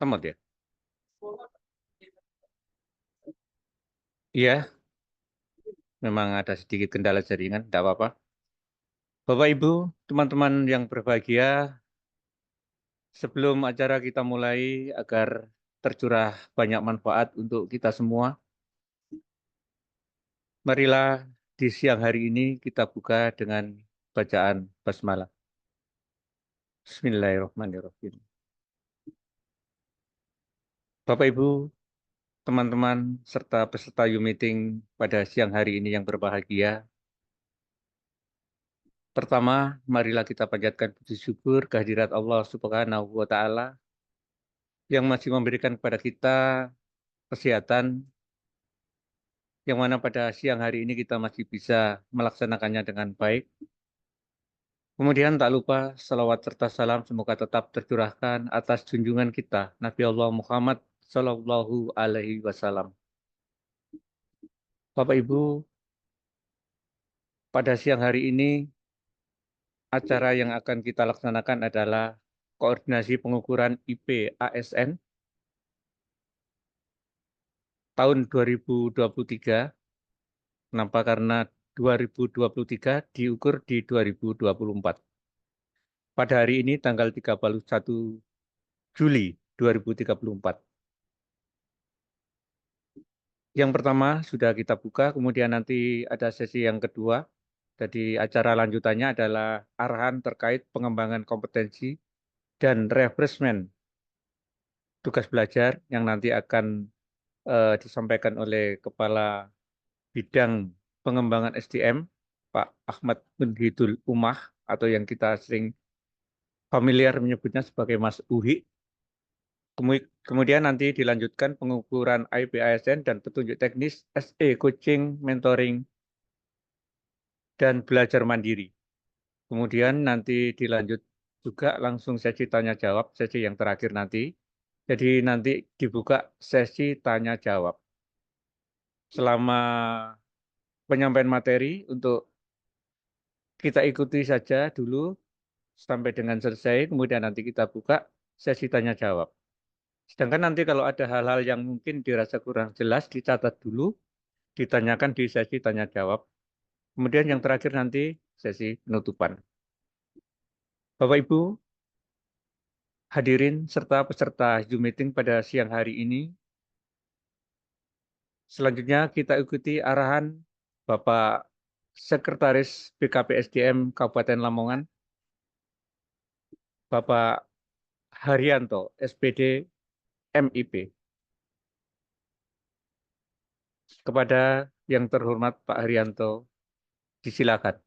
Semut ya? Iya, memang ada sedikit kendala jaringan, tidak apa-apa. Bapak, Ibu, teman-teman yang berbahagia, sebelum acara kita mulai agar tercurah banyak manfaat untuk kita semua, marilah di siang hari ini kita buka dengan bacaan basmalah. Bismillahirrahmanirrahim. Bapak, Ibu, teman-teman, serta peserta U-Meeting pada siang hari ini yang berbahagia, pertama, marilah kita panjatkan puji syukur kehadirat Allah Subhanahu wa Ta'ala yang masih memberikan kepada kita kesehatan, yang mana pada siang hari ini kita masih bisa melaksanakannya dengan baik. Kemudian tak lupa salawat serta salam semoga tetap tercurahkan atas junjungan kita Nabi Allah Muhammad Sallallahu Alaihi Wasallam. Bapak Ibu, pada siang hari ini acara yang akan kita laksanakan adalah koordinasi pengukuran IP ASN tahun 2023. Kenapa? Karena 2023 diukur di 2024. Pada hari ini tanggal 31 Juli 2034. Yang pertama sudah kita buka, kemudian nanti ada sesi yang kedua. Jadi acara lanjutannya adalah arahan terkait pengembangan kompetensi dan refreshment tugas belajar yang nanti akan disampaikan oleh Kepala Bidang Pengembangan SDM, Pak Ahmad Munhidul Umah, atau yang kita sering familiar menyebutnya sebagai Mas Uhi. Kemudian nanti dilanjutkan pengukuran IPASN dan petunjuk teknis SE Coaching, Mentoring, dan Belajar Mandiri. Kemudian nanti dilanjut juga langsung sesi tanya jawab, sesi yang terakhir nanti. Jadi nanti dibuka sesi tanya jawab. Selama penyampaian materi untuk kita ikuti saja dulu sampai dengan selesai, kemudian nanti kita buka sesi tanya jawab. Sedangkan nanti kalau ada hal-hal yang mungkin dirasa kurang jelas, dicatat dulu, ditanyakan di sesi tanya jawab. Kemudian yang terakhir nanti sesi penutupan. Bapak Ibu, hadirin serta peserta Zoom meeting pada siang hari ini, selanjutnya kita ikuti arahan Bapak Sekretaris BKPSDM Kabupaten Lamongan, Bapak Haryanto, SPD MIP. Kepada yang terhormat Pak Haryanto, disilakan.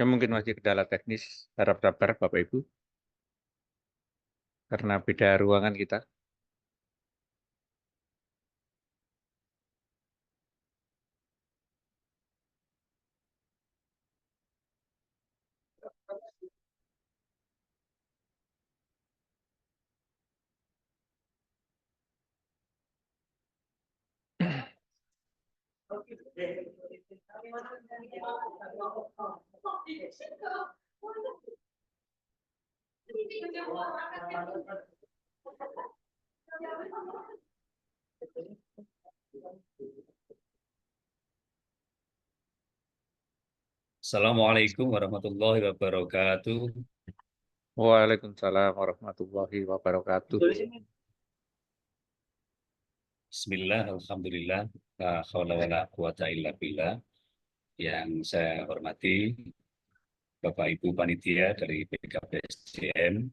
Yang mungkin masih kendala teknis, harap sabar Bapak Ibu, karena beda ruangan kita. Assalamualaikum warahmatullahi wabarakatuh. Waalaikumsalam warahmatullahi wabarakatuh. Bismillah, alhamdulillah, la haula wala quwata illa billah. Yang saya hormati Bapak Ibu Panitia dari BKPSDM,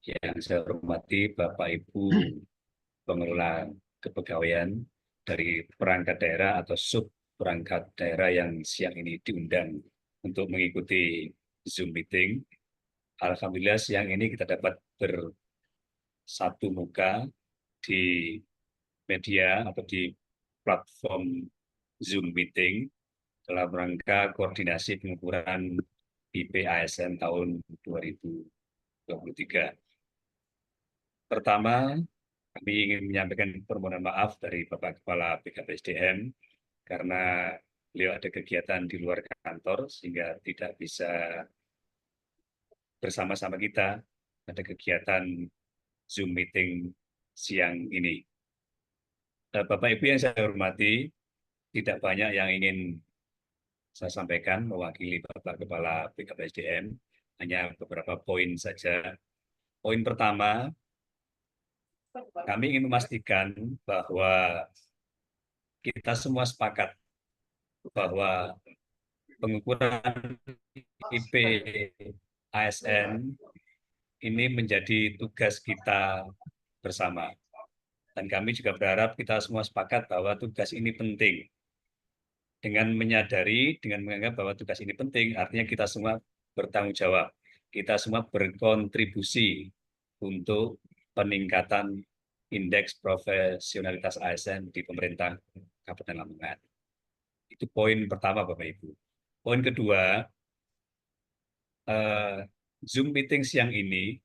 yang saya hormati Bapak Ibu Pengelola Kepegawaian dari perangkat daerah atau sub perangkat daerah yang siang ini diundang untuk mengikuti Zoom meeting. Alhamdulillah siang ini kita dapat bersatu muka di media atau di platform Zoom meeting dalam rangka koordinasi pengukuran IP ASN tahun 2023. Pertama, kami ingin menyampaikan permohonan maaf dari Bapak Kepala BKPSDM karena beliau ada kegiatan di luar kantor sehingga tidak bisa bersama-sama kita ada kegiatan Zoom meeting siang ini. Bapak Ibu yang saya hormati, tidak banyak yang ingin saya sampaikan mewakili Bapak Kepala BKPSDM, hanya beberapa poin saja. Poin pertama, kami ingin memastikan bahwa kita semua sepakat bahwa pengukuran IP ASN ini menjadi tugas kita bersama. Dan kami juga berharap kita semua sepakat bahwa tugas ini penting. Dengan menyadari, dengan menganggap bahwa tugas ini penting, artinya kita semua bertanggung jawab. Kita semua berkontribusi untuk peningkatan indeks profesionalitas ASN di pemerintah Kabupaten Lamongan. Itu poin pertama, Bapak Ibu. Poin kedua, Zoom meeting siang ini,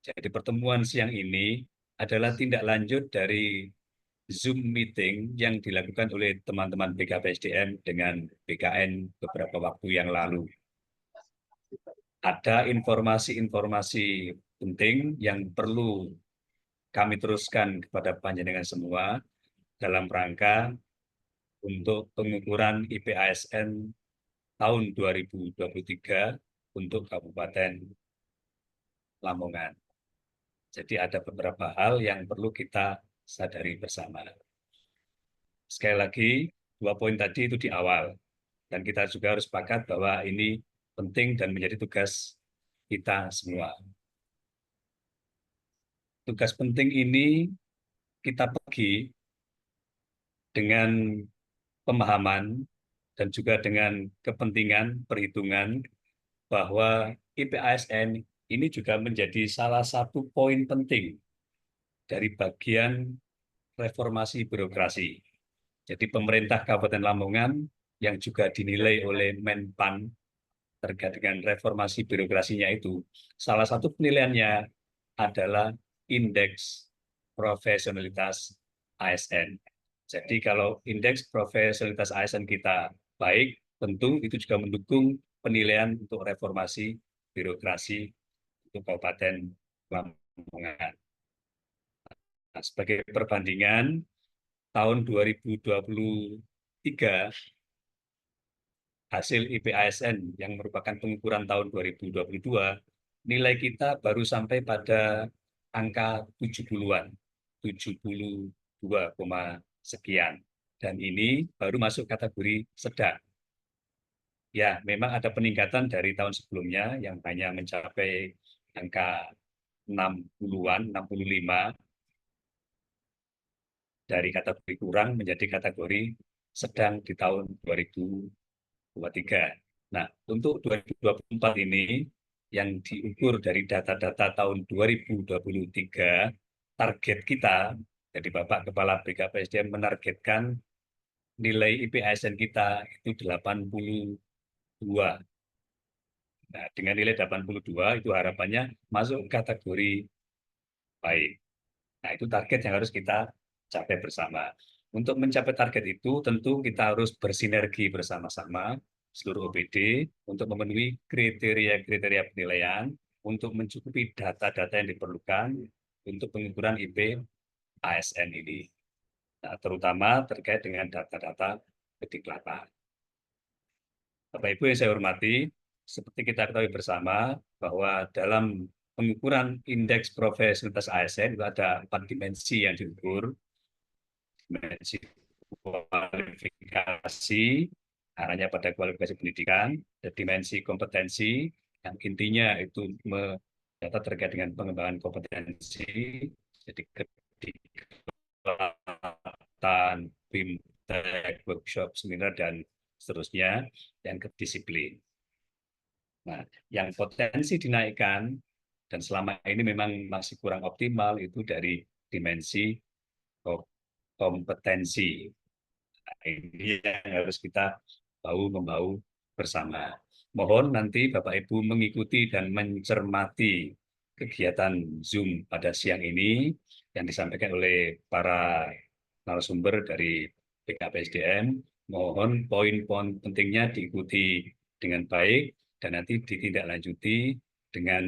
jadi pertemuan siang ini adalah tindak lanjut dari Zoom meeting yang dilakukan oleh teman-teman BKPSDM dengan BKN beberapa waktu yang lalu. Ada informasi-informasi penting yang perlu kami teruskan kepada panjenengan semua dalam rangka untuk pengukuran IPASN tahun 2023 untuk Kabupaten Lamongan. Jadi ada beberapa hal yang perlu kita sadari bersama. Sekali lagi, 2 poin tadi itu di awal. Dan kita juga harus sepakat bahwa ini penting dan menjadi tugas kita semua. Tugas penting ini kita pergi dengan pemahaman dan juga dengan kepentingan perhitungan bahwa IPASN ini juga menjadi salah satu poin penting dari bagian reformasi birokrasi. Jadi pemerintah Kabupaten Lamongan yang juga dinilai oleh Menpan terkait dengan reformasi birokrasinya itu, salah satu penilaiannya adalah indeks profesionalitas ASN. Jadi kalau indeks profesionalitas ASN kita baik, tentu itu juga mendukung penilaian untuk reformasi birokrasi untuk Kabupaten Lamongan. Nah, sebagai perbandingan, tahun 2023 hasil IPASN yang merupakan pengukuran tahun 2022, nilai kita baru sampai pada angka 70-an, 72, sekian. Dan ini baru masuk kategori sedang. Ya, memang ada peningkatan dari tahun sebelumnya yang hanya mencapai angka 60-an, 65, dari kategori kurang menjadi kategori sedang di tahun 2023. Nah, untuk 2024 ini yang diukur dari data-data tahun 2023, target kita, jadi Bapak Kepala BKPSDM menargetkan nilai IPASN kita itu 82. Nah, dengan nilai 82 itu harapannya masuk kategori baik. Nah, itu target yang harus kita capai bersama. Untuk mencapai target itu, tentu kita harus bersinergi bersama-sama seluruh OPD untuk memenuhi kriteria-kriteria penilaian untuk mencukupi data-data yang diperlukan untuk pengukuran IP ASN ini. Nah, terutama terkait dengan data-data kediklapan. Bapak Ibu yang saya hormati, seperti kita ketahui bersama bahwa dalam pengukuran indeks profesionalitas ASN itu ada 4 dimensi yang diukur. Dimensi kualifikasi, arahnya pada kualifikasi pendidikan, dan dimensi kompetensi, yang intinya itu data terkait dengan pengembangan kompetensi, jadi kedikdiklaan, BIMTEK, workshop, seminar, dan seterusnya, dan kedisiplin. Nah, yang potensi dinaikkan, dan selama ini memang masih kurang optimal, itu dari dimensi kompetensi. Nah, ini yang harus kita bahu-membahu bersama. Mohon nanti Bapak Ibu mengikuti dan mencermati kegiatan Zoom pada siang ini yang disampaikan oleh para narasumber dari BKPSDM. Mohon poin-poin pentingnya diikuti dengan baik dan nanti ditindaklanjuti dengan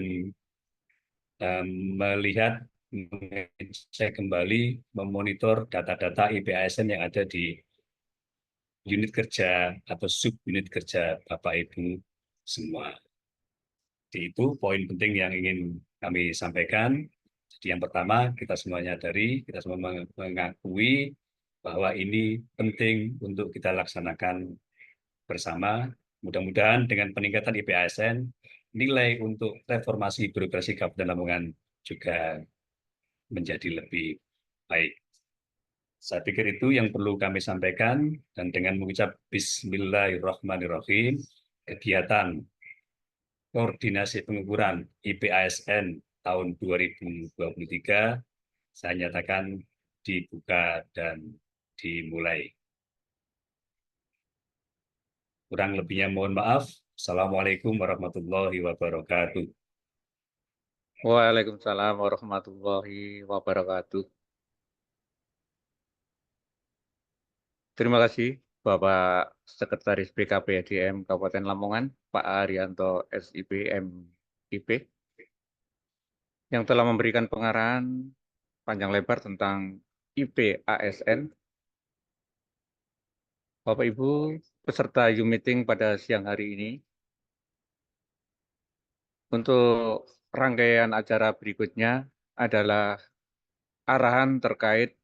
melihat, mengecek kembali, memonitor data-data IPASN yang ada di unit kerja atau sub unit kerja Bapak Ibu semua. Jadi itu poin penting yang ingin kami sampaikan. Jadi yang pertama, kita semuanya kita semua mengakui bahwa ini penting untuk kita laksanakan bersama. Mudah-mudahan dengan peningkatan IPASN, nilai untuk reformasi birokrasi Kabupaten Lamongan juga menjadi lebih baik. Saya pikir itu yang perlu kami sampaikan, dan dengan mengucap Bismillahirrahmanirrahim, kegiatan koordinasi pengukuran IPASN tahun 2023 saya nyatakan dibuka dan dimulai. Kurang lebihnya mohon maaf. Assalamualaikum warahmatullahi wabarakatuh. Waalaikumsalam warahmatullahi wabarakatuh. Terima kasih Bapak Sekretaris BKPDM Kabupaten Lamongan, Pak Arianto SIP MIP, yang telah memberikan pengarahan panjang lebar tentang IP ASN. Bapak Ibu peserta Zoom meeting pada siang hari ini, untuk rangkaian acara berikutnya adalah arahan terkait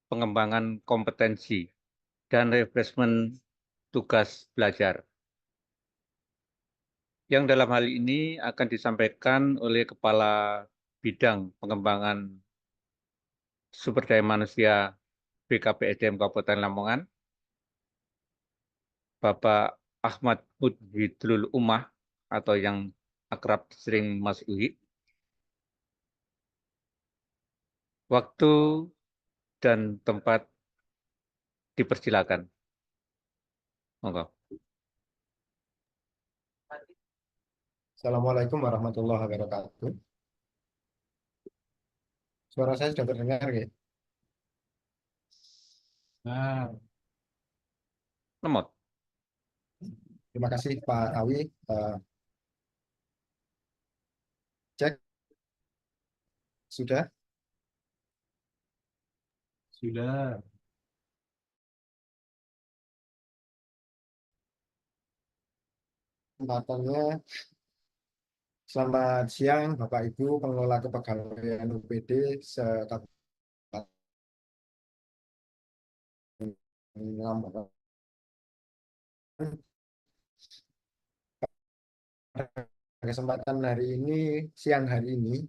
pengembangan kompetensi dan refreshment tugas belajar, yang dalam hal ini akan disampaikan oleh Kepala Bidang Pengembangan Sumber Daya Manusia BKPSDM Kabupaten Lamongan, Bapak Ahmad Mujidlul Umah atau yang akrab sering Mas Uhi. Waktu dan tempat dipersilakan. Monggo. Assalamualaikum warahmatullahi wabarakatuh. Suara saya sudah terdengar, ya? Nah, Lemot. terima kasih Pak Awi. Cek, sudah? Sudah. Kesempatannya, selamat siang Bapak Ibu pengelola kepegawaian UPD se-Kabupaten Lamongan. Kesempatan hari ini, siang hari ini,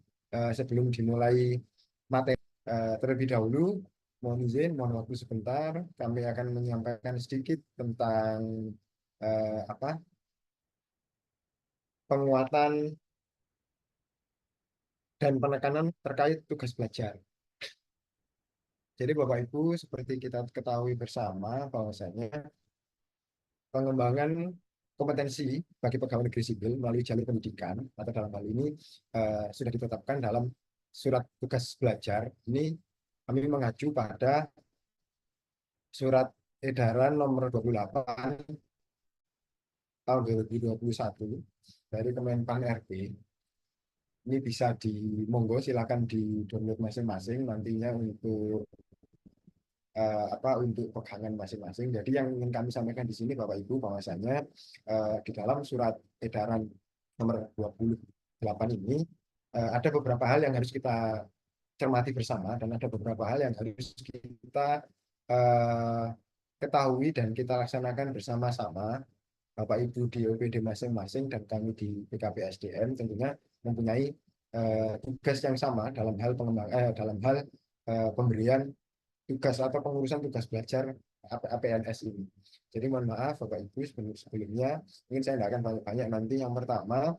sebelum dimulai materi, terlebih dahulu, mohon izin, mohon waktu sebentar, kami akan menyampaikan sedikit tentang penguatan dan penekanan terkait tugas belajar. Jadi Bapak Ibu, seperti kita ketahui bersama bahwasanya pengembangan kompetensi bagi pegawai negeri sipil melalui jalur pendidikan atau dalam hal ini sudah ditetapkan dalam surat tugas belajar. Ini kami mengacu pada surat edaran nomor 28 tahun 2021 dari Kemenpan RB Ini bisa monggo silakan di download masing-masing nantinya untuk untuk pegangan masing-masing. Jadi yang ingin kami sampaikan di sini Bapak Ibu bahwasanya di dalam surat edaran nomor 28 ini ada beberapa hal yang harus kita cermati bersama dan ada beberapa hal yang harus kita eh, ketahui dan kita laksanakan bersama-sama. Bapak Ibu di OPD masing-masing dan kami di PKP SDM tentunya mempunyai tugas yang sama dalam hal pemberian tugas atau pengurusan tugas belajar APNS ini. Jadi mohon maaf Bapak Ibu sebelumnya mungkin saya tidak akan banyak-banyak. Nanti yang pertama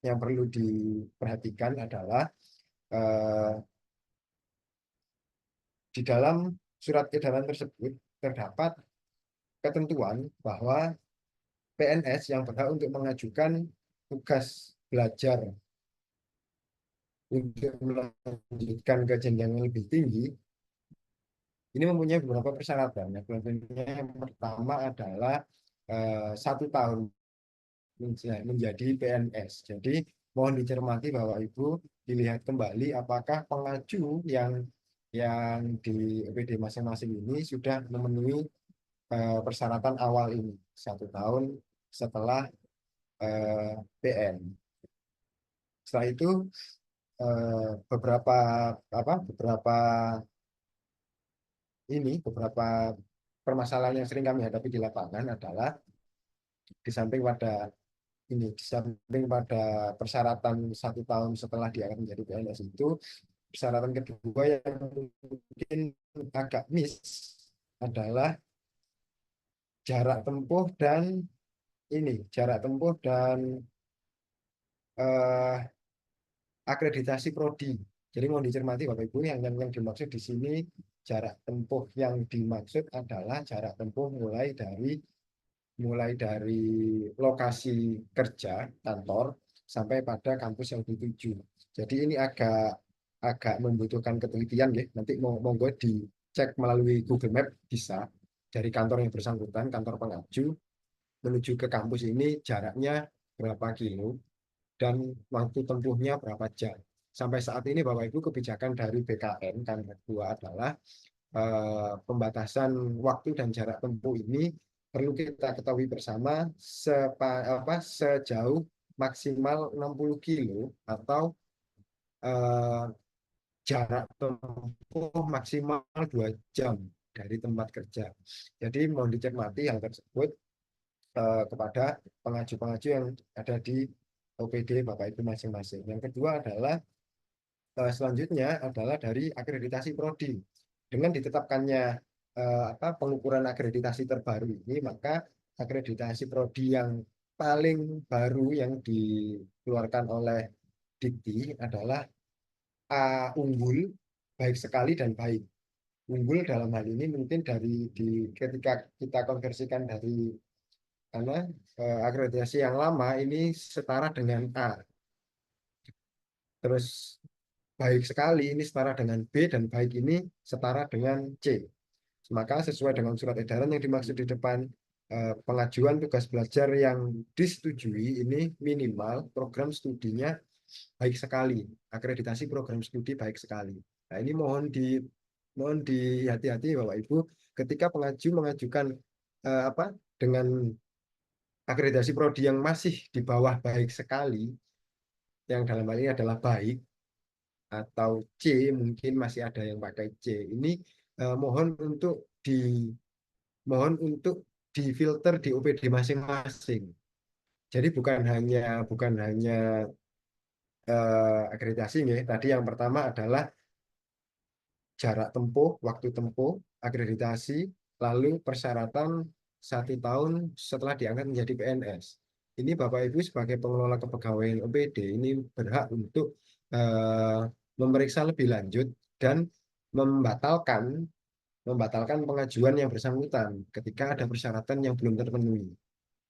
yang perlu diperhatikan adalah eh, di dalam surat edaran tersebut terdapat ketentuan bahwa PNS yang berhak untuk mengajukan tugas belajar untuk melanjutkan ke jenjang yang lebih tinggi ini mempunyai beberapa persyaratan. Yang pertama adalah 1 tahun menjadi PNS. Jadi mohon dicermati Bapak Ibu, dilihat kembali apakah pengaju yang di OPD masing-masing ini sudah memenuhi persyaratan awal ini 1 tahun setelah PN. Setelah itu beberapa permasalahan yang sering kami hadapi di lapangan adalah di samping pada persyaratan 1 tahun setelah diangkat menjadi PNS itu, persyaratan kedua yang mungkin agak miss adalah jarak tempuh dan eh, akreditasi prodi. Jadi mau dicermati Bapak Ibu yang dimaksud di sini jarak tempuh yang dimaksud adalah jarak tempuh mulai dari lokasi kerja kantor sampai pada kampus yang dituju. Jadi ini agak membutuhkan ketelitian ya. Nanti monggo dicek melalui Google Map bisa dari kantor yang bersangkutan, kantor pengaju menuju ke kampus ini jaraknya berapa kilo dan waktu tempuhnya berapa jam. Sampai saat ini Bapak Ibu kebijakan dari BKN kan kedua adalah pembatasan waktu dan jarak tempuh ini perlu kita ketahui bersama sejauh maksimal 60 kilo atau eh, jarak tempuh maksimal 2 jam dari tempat kerja. Jadi mohon dicermati hal tersebut kepada pengaju-pengaju yang ada di OPD Bapak Ibu masing-masing. Yang kedua adalah selanjutnya adalah dari akreditasi prodi. Dengan ditetapkannya pengukuran akreditasi terbaru ini, maka akreditasi prodi yang paling baru yang dikeluarkan oleh Dikti adalah A unggul, baik sekali dan baik. Unggul dalam hal ini mungkin ketika kita konversikan dari karena akreditasi yang lama ini setara dengan A. Terus baik sekali ini setara dengan B dan baik ini setara dengan C. Maka sesuai dengan surat edaran yang dimaksud di depan pengajuan tugas belajar yang disetujui ini minimal program studinya baik sekali, akreditasi program studi baik sekali. Nah, ini mohon dihati-hati Bapak Ibu ketika pengaju mengajukan dengan akreditasi prodi yang masih di bawah baik sekali, yang dalam hal ini adalah baik atau C, mungkin masih ada yang pakai C. Ini mohon untuk difilter di OPD masing-masing. Jadi bukan hanya akreditasi ya. Tadi yang pertama adalah jarak tempuh, waktu tempuh, akreditasi, lalu persyaratan 1 tahun setelah diangkat menjadi PNS. Ini Bapak Ibu sebagai pengelola kepegawaian OPD ini berhak untuk eh, memeriksa lebih lanjut dan membatalkan pengajuan yang bersangkutan ketika ada persyaratan yang belum terpenuhi.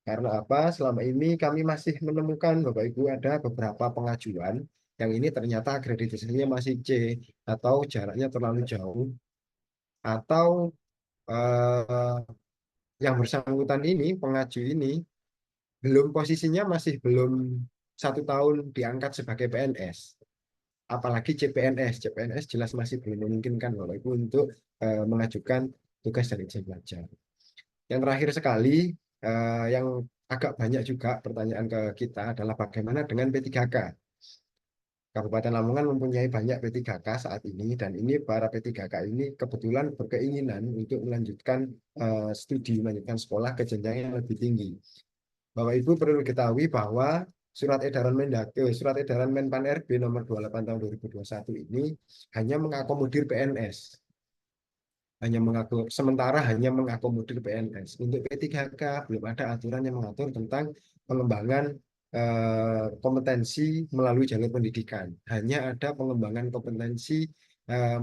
Karena apa? Selama ini kami masih menemukan Bapak Ibu ada beberapa pengajuan yang ini ternyata akreditasinya masih C atau jaraknya terlalu jauh atau eh, yang bersangkutan ini pengaju ini posisinya masih belum 1 tahun diangkat sebagai PNS, apalagi CPNS. CPNS jelas masih belum memungkinkan Bapak Ibu untuk mengajukan tugas dan izin belajar. Yang terakhir sekali, yang agak banyak juga pertanyaan ke kita adalah bagaimana dengan P3K. Kabupaten Lamongan mempunyai banyak P3K saat ini, dan ini para P3K ini kebetulan berkeinginan untuk melanjutkan studi, melanjutkan sekolah ke jenjang yang lebih tinggi. Bapak Ibu perlu ketahui bahwa Surat Edaran Menpan RB nomor 28 tahun 2021 ini hanya mengakomodir PNS. Sementara hanya mengakomodir PNS. Untuk P3K belum ada aturan yang mengatur tentang pengembangan kompetensi melalui jalur pendidikan. Hanya ada pengembangan kompetensi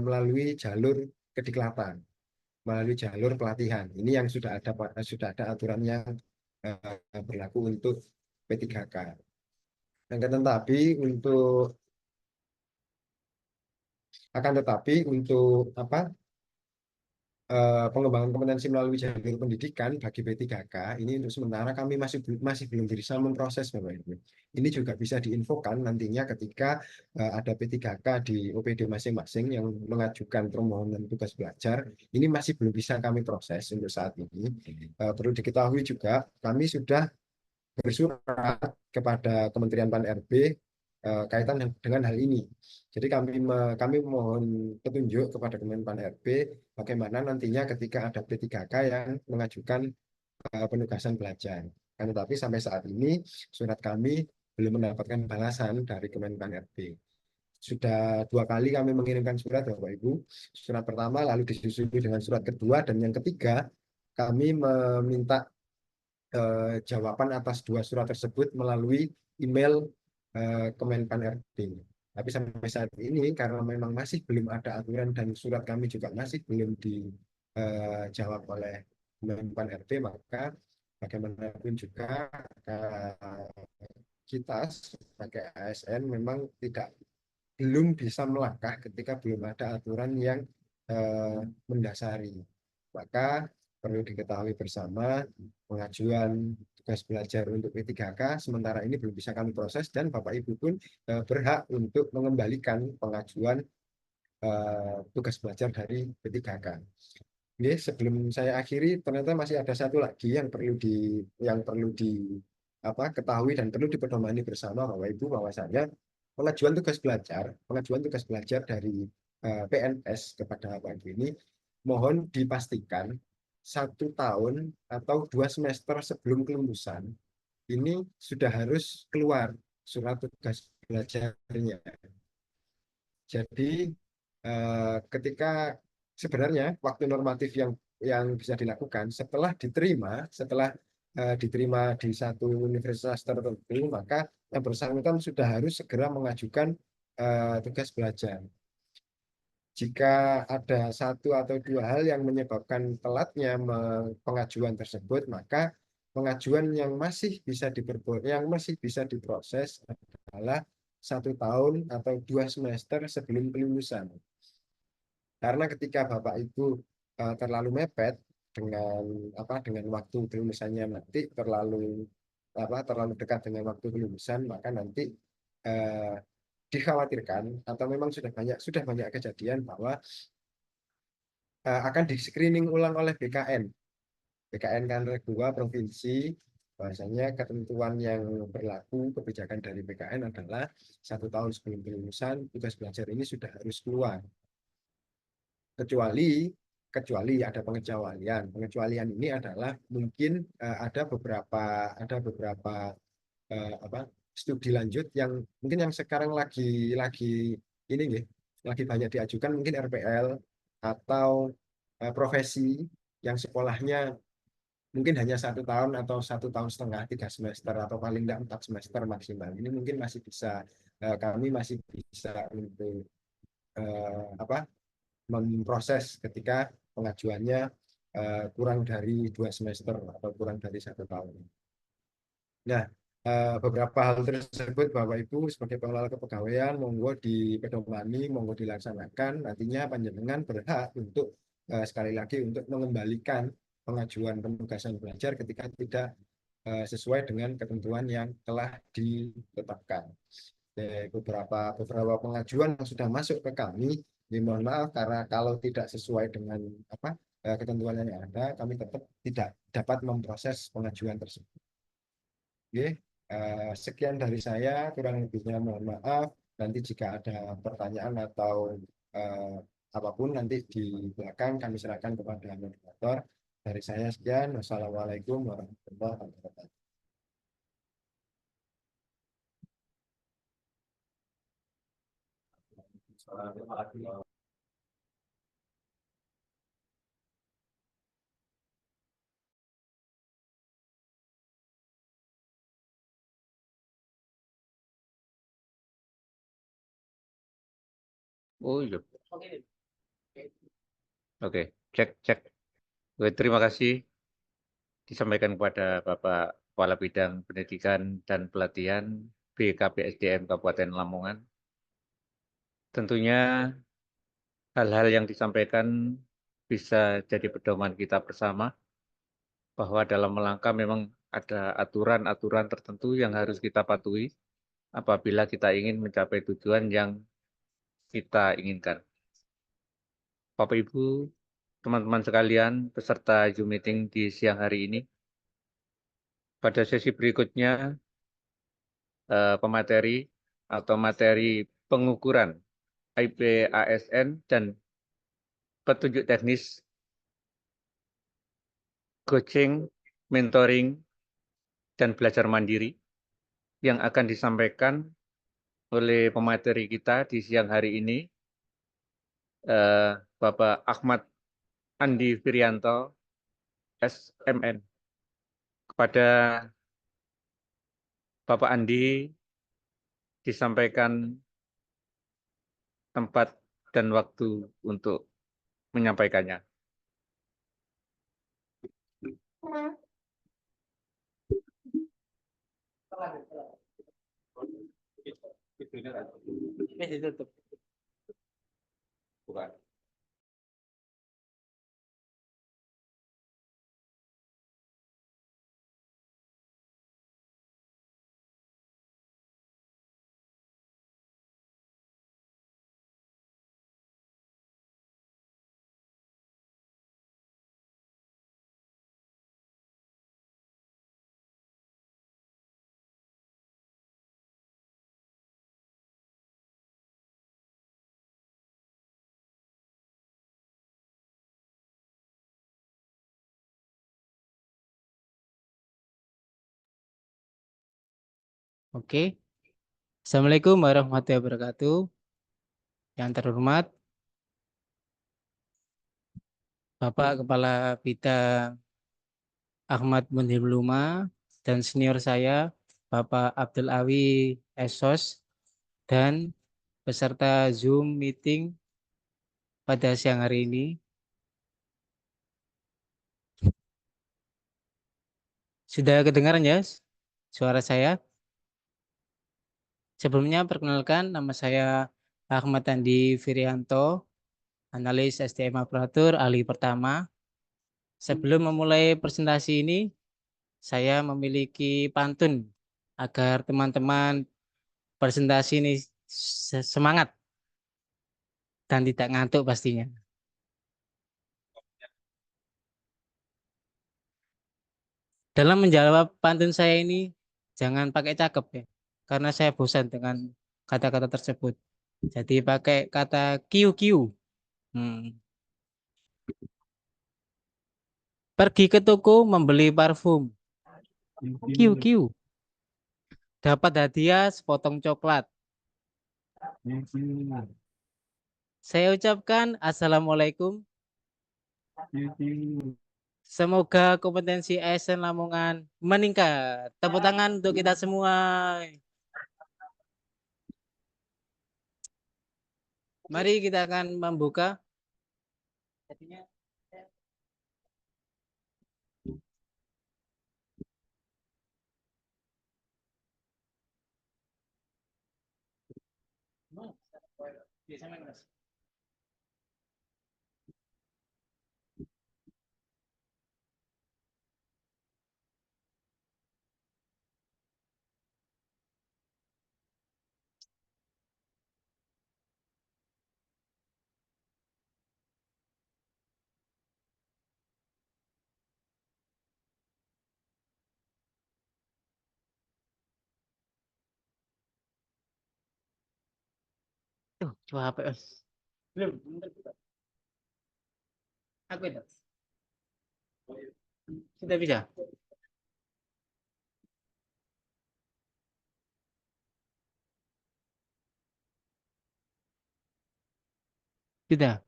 melalui jalur kediklatan, melalui jalur pelatihan. Ini yang sudah ada aturan yang berlaku untuk P3K. Akan tetapi untuk pengembangan kompetensi melalui jalur pendidikan bagi P3K ini untuk sementara kami masih belum bisa memproses, Bapak Ibu. Ini juga bisa diinfokan nantinya ketika ada P3K di OPD masing-masing yang mengajukan permohonan tugas belajar. Ini masih belum bisa kami proses untuk saat ini. Perlu diketahui juga kami sudah bersurat kepada Kementerian Pan RB kaitan dengan hal ini. Jadi kami mohon petunjuk kepada Kemenpan RB bagaimana nantinya ketika ada P3K yang mengajukan penugasan belajar. Kan tetapi sampai saat ini surat kami belum mendapatkan balasan dari Kemenpan RB. Sudah 2 kali kami mengirimkan surat, Bapak Ibu. Surat pertama lalu disusul dengan surat kedua, dan yang ketiga kami meminta jawaban atas 2 surat tersebut melalui email Kemenpan RB. Tapi sampai saat ini karena memang masih belum ada aturan dan surat kami juga masih belum dijawab oleh Kemenpan RB, maka bagaimanapun juga kita sebagai ASN memang belum bisa melangkah ketika belum ada aturan yang mendasari. Maka perlu diketahui bersama, pengajuan tugas belajar untuk P3K sementara ini belum bisa kami proses, dan Bapak Ibu pun berhak untuk mengembalikan pengajuan tugas belajar dari P3K. Oke, sebelum saya akhiri, ternyata masih ada satu lagi yang perlu ketahui dan perlu dipedomani bersama Bapak Ibu, bahwasanya pengajuan tugas belajar dari PNS kepada Bapak Ibu ini mohon dipastikan 1 tahun atau 2 semester sebelum kelulusan ini sudah harus keluar surat tugas belajarnya. Jadi ketika sebenarnya waktu normatif yang bisa dilakukan setelah diterima di satu universitas tertentu, maka yang bersangkutan sudah harus segera mengajukan tugas belajar. Jika ada 1 atau 2 hal yang menyebabkan telatnya pengajuan tersebut, maka pengajuan yang masih bisa diproses adalah 1 tahun atau 2 semester sebelum kelulusan. Karena ketika Bapak Ibu terlalu mepet dengan waktu kelulusannya nanti terlalu dekat dengan waktu kelulusan, maka nanti dikhawatirkan atau memang sudah banyak kejadian bahwa akan di-screening ulang oleh BKN Kanwil 2 provinsi, bahwasanya ketentuan yang berlaku kebijakan dari BKN adalah 1 tahun sebelum kelulusan tugas belajar ini sudah harus keluar. Kecuali ada pengecualian. Pengecualian ini adalah mungkin ada beberapa studi lanjut yang mungkin yang sekarang lagi banyak diajukan, mungkin RPL atau profesi yang sekolahnya mungkin hanya 1 tahun atau 1,5 tahun, 3 semester atau paling tidak 4 semester maksimal. Ini mungkin kami masih bisa untuk memproses ketika pengajuannya kurang dari 2 semester atau kurang dari 1 tahun. Nah, beberapa hal tersebut Bapak Ibu sebagai pengelola kepegawaian monggo dipedomani, monggo dilaksanakan. Nantinya panjenengan berhak untuk sekali lagi untuk mengembalikan pengajuan penugasan belajar ketika tidak sesuai dengan ketentuan yang telah ditetapkan. Beberapa pengajuan yang sudah masuk ke kami, mohon maaf karena kalau tidak sesuai dengan apa ketentuan yang ada, kami tetap tidak dapat memproses pengajuan tersebut. Oke, sekian dari saya, kurang lebihnya mohon maaf. Nanti jika ada pertanyaan atau eh, apapun nanti di belakang kami serahkan kepada moderator. Dari saya sekian. Wassalamualaikum warahmatullahi wabarakatuh. Oh iya. Oke, cek cek. Oke, terima kasih disampaikan kepada Bapak Kepala Bidang Pendidikan dan Pelatihan BKPSDM Kabupaten Lamongan. Tentunya hal-hal yang disampaikan bisa jadi pedoman kita bersama bahwa dalam melangkah memang ada aturan-aturan tertentu yang harus kita patuhi apabila kita ingin mencapai tujuan yang kita inginkan. Bapak Ibu, teman-teman sekalian, peserta Zoom meeting di siang hari ini, pada sesi berikutnya pemateri atau materi pengukuran IP ASN dan petunjuk teknis coaching, mentoring, dan belajar mandiri yang akan disampaikan oleh pemateri kita di siang hari ini, Bapak Ahmad Andi Firianto, SMN. Kepada Bapak Andi disampaikan tempat dan waktu untuk menyampaikannya. Bukan. Oke, Assalamualaikum warahmatullahi wabarakatuh. Yang terhormat Bapak Kepala Bidang Ahmad Munir Luma dan senior saya Bapak Abdul Awi Esos dan peserta Zoom meeting pada siang hari ini. Sudah kedengaran ya suara saya? Sebelumnya perkenalkan, nama saya Ahmad Andi Firianto, analis SDM Operator ahli pertama. Sebelum memulai presentasi ini, saya memiliki pantun agar teman-teman presentasi ini semangat dan tidak ngantuk pastinya. Dalam menjawab pantun saya ini, jangan pakai cakep ya, karena saya bosan dengan kata-kata tersebut. Jadi pakai kata kiu-kiu. Pergi ke toko membeli parfum. Kiu-kiu. Dapat hadiah sepotong coklat. Saya ucapkan Assalamualaikum. Semoga kompetensi ASN Lamongan meningkat. Tepuk tangan untuk kita semua. Mari kita akan membuka. Tuh, coba HP. Belum, bentar, bentar. Aku itu. Sudah bisa. Sudah.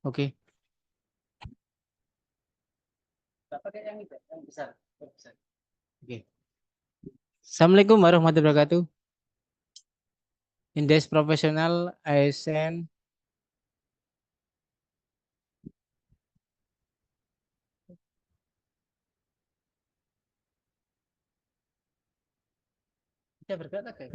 Oke. Tak pakai yang itu, yang besar. Yang besar. Oke. Assalamualaikum warahmatullahi wabarakatuh. Indeks profesional ASN. Bisa bergerak kayak.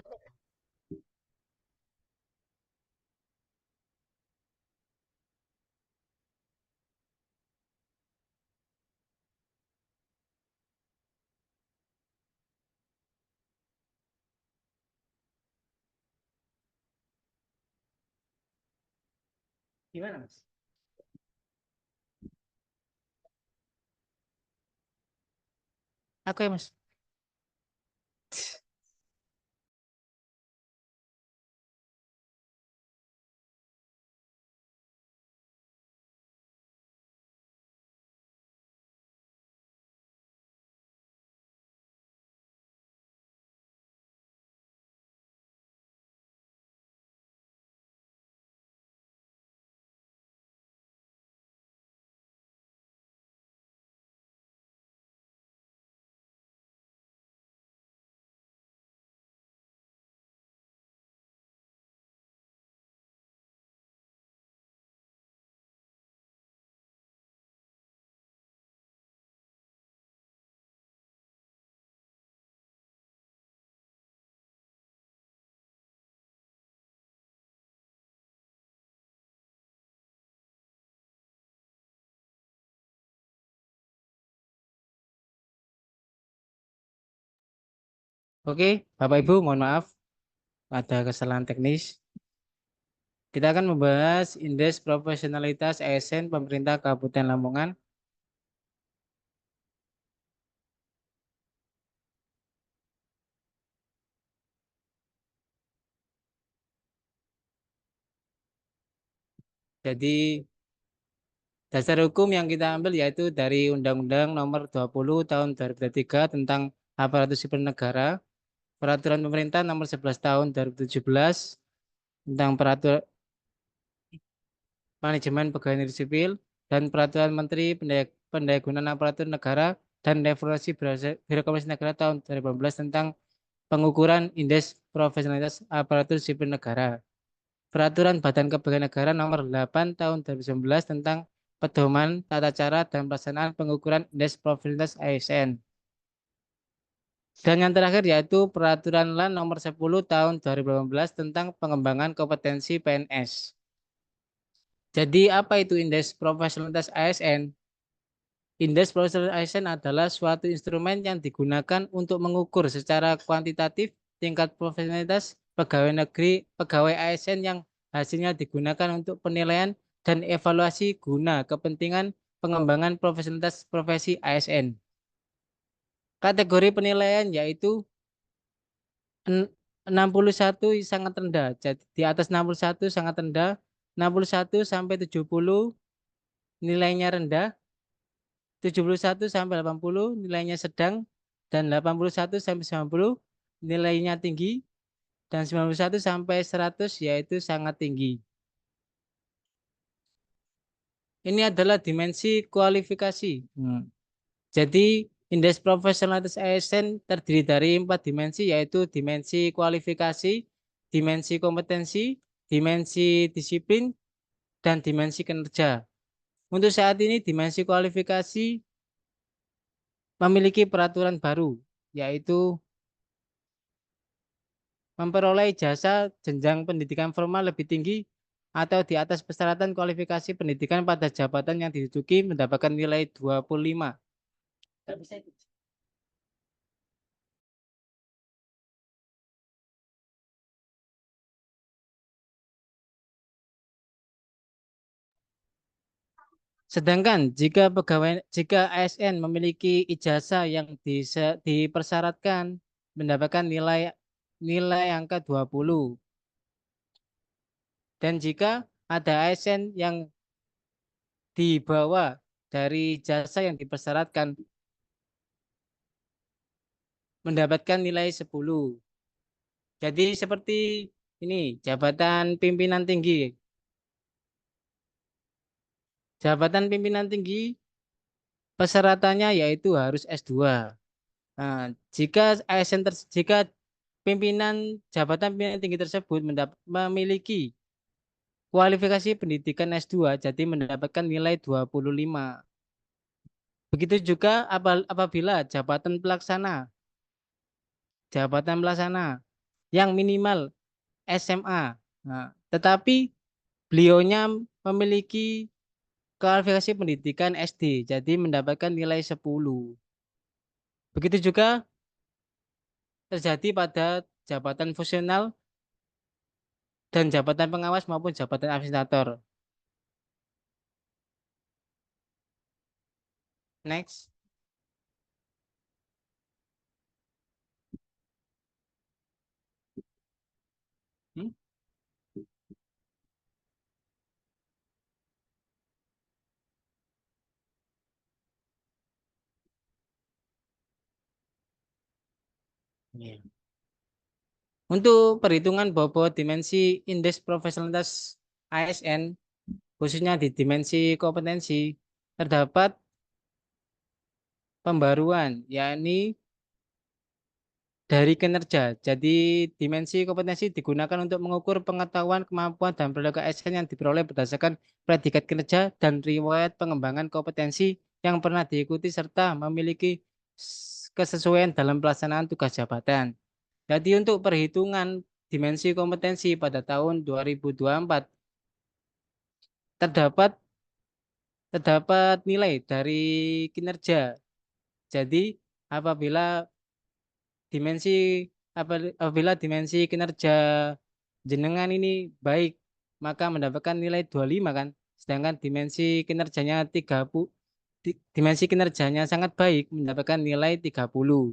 Gimana, Mas? Aku ya, Mas. Oke, Bapak Ibu, mohon maaf ada kesalahan teknis. Kita akan membahas indeks profesionalitas ASN pemerintah Kabupaten Lamongan. Jadi dasar hukum yang kita ambil yaitu dari Undang-Undang Nomor 20 Tahun 2003 tentang Aparatur Sipil Negara, Peraturan Pemerintah Nomor 11 Tahun 2017 tentang Peraturan Manajemen Pegawai Negeri Sipil, dan Peraturan Menteri Pendayagunaan Aparatur Negara dan Reformasi Birokrasi Negara tahun 2018 tentang pengukuran indeks profesionalitas aparatur sipil negara. Peraturan Badan Kepegawaian Negara Nomor 8 Tahun 2019 tentang pedoman tata cara dan pelaksanaan pengukuran indeks profesionalitas ASN. Dan yang terakhir yaitu Peraturan LAN Nomor 10 Tahun 2018 tentang pengembangan kompetensi PNS. Jadi apa itu indeks profesionalitas ASN? Indeks profesionalitas ASN adalah suatu instrumen yang digunakan untuk mengukur secara kuantitatif tingkat profesionalitas pegawai ASN yang hasilnya digunakan untuk penilaian dan evaluasi guna kepentingan pengembangan profesionalitas profesi ASN. Kategori penilaian yaitu 61 sangat rendah. Jadi di atas 61 sangat rendah, 61 sampai 70 nilainya rendah, 71 sampai 80 nilainya sedang, dan 81 sampai 90 nilainya tinggi, dan 91 sampai 100 yaitu sangat tinggi. Ini adalah dimensi kualifikasi. Jadi indeks profesionalitas ASN terdiri dari 4 dimensi, yaitu dimensi kualifikasi, dimensi kompetensi, dimensi disiplin, dan dimensi kinerja. Untuk saat ini dimensi kualifikasi memiliki peraturan baru, yaitu memperoleh ijazah jenjang pendidikan formal lebih tinggi atau di atas persyaratan kualifikasi pendidikan pada jabatan yang diduduki mendapatkan nilai 25. Nggak bisa itu. Sedangkan jika ASN memiliki ijazah yang dipersyaratkan mendapatkan nilai angka 20. Dan jika ada ASN yang dibawa dari jasa yang dipersyaratkan mendapatkan nilai 10. Jadi seperti ini, jabatan pimpinan tinggi. Jabatan pimpinan tinggi persyaratannya yaitu harus S2. Nah, jika jabatan pimpinan tinggi tersebut memiliki kualifikasi pendidikan S2, jadi mendapatkan nilai 25. Begitu juga apabila jabatan pelaksana yang minimal SMA. Nah, tetapi beliaunya memiliki kualifikasi pendidikan SD, jadi mendapatkan nilai 10. Begitu juga terjadi pada jabatan fungsional dan jabatan pengawas maupun jabatan administrator. Next. Hmm? Iya. Untuk perhitungan bobot dimensi indeks profesionalitas ASN, khususnya di dimensi kompetensi, terdapat pembaruan, yakni dari kinerja. Jadi dimensi kompetensi digunakan untuk mengukur pengetahuan, kemampuan, dan perilaku ASN yang diperoleh berdasarkan predikat kinerja dan riwayat pengembangan kompetensi yang pernah diikuti serta memiliki kesesuaian dalam pelaksanaan tugas jabatan. Jadi untuk perhitungan dimensi kompetensi pada tahun 2024 terdapat terdapat nilai dari kinerja. Jadi apabila dimensi apabila dimensi kinerja jenengan ini baik, maka mendapatkan nilai 25 kan. Sedangkan dimensi kinerjanya sangat baik mendapatkan nilai 30.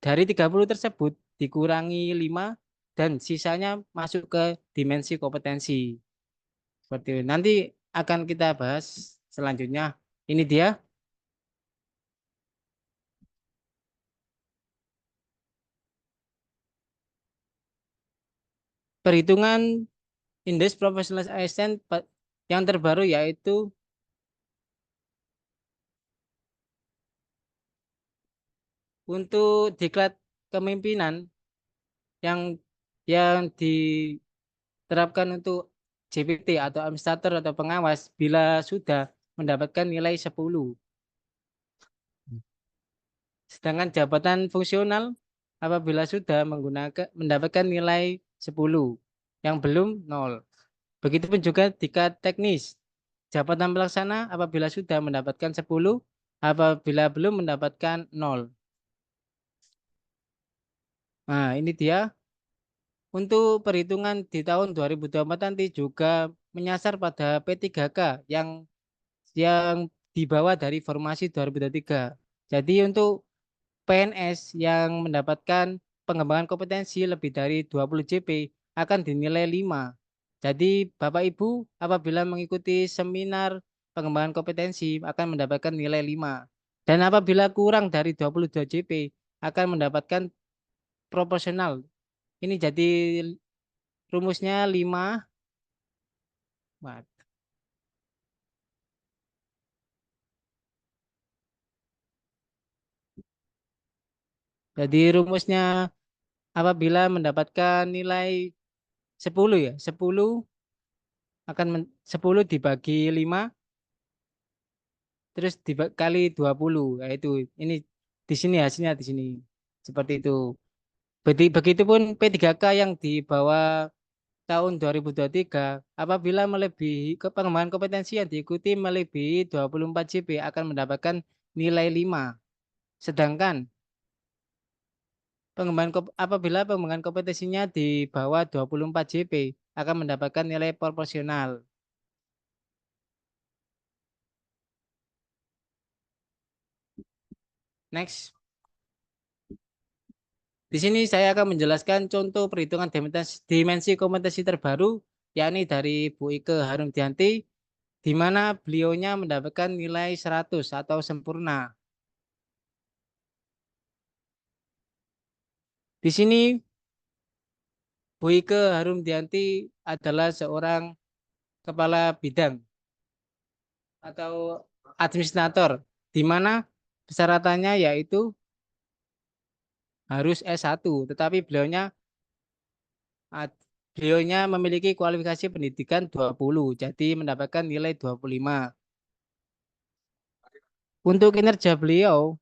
Dari 30 tersebut dikurangi 5 dan sisanya masuk ke dimensi kompetensi. Seperti itu. Nanti akan kita bahas selanjutnya. Ini dia perhitungan indeks profesional ASN yang terbaru, yaitu untuk diklat kepemimpinan yang diterapkan untuk JPT atau administrator atau pengawas bila sudah mendapatkan nilai 10. Sedangkan jabatan fungsional apabila sudah mendapatkan nilai 10, yang belum 0. Begitupun juga tingkat teknis. Jabatan pelaksana apabila sudah mendapatkan 10, apabila belum mendapatkan 0. Nah, ini dia. Untuk perhitungan di tahun 2024 nanti juga menyasar pada P3K yang dibawa dari formasi 2023. Jadi untuk PNS yang mendapatkan pengembangan kompetensi lebih dari 20 JP akan dinilai 5. Jadi Bapak Ibu apabila mengikuti seminar pengembangan kompetensi akan mendapatkan nilai 5. Dan apabila kurang dari 22 JP akan mendapatkan proporsional. Ini jadi rumusnya 5. Jadi rumusnya apabila mendapatkan nilai 10 ya, 10 dibagi 5 terus dikali 20, yaitu ini di sini hasilnya di sini. Seperti itu. Begitupun P3K yang di bawah tahun 2023 apabila melebihi pengembangan kompetensi yang diikuti melebihi 24 JP akan mendapatkan nilai 5. Sedangkan apabila pengembangan kompetensinya di bawah 24 JP akan mendapatkan nilai proporsional. Next. Di sini saya akan menjelaskan contoh perhitungan dimensi kompetensi terbaru yakni dari Bu Ike Harumdianti, di mana beliaunya mendapatkan nilai 100 atau sempurna. Di sini Bu Ike Harumdianti adalah seorang kepala bidang atau administrator, di mana persyaratannya yaitu harus S1, tetapi beliaunya memiliki kualifikasi pendidikan 20, jadi mendapatkan nilai 25. Untuk kinerja beliau,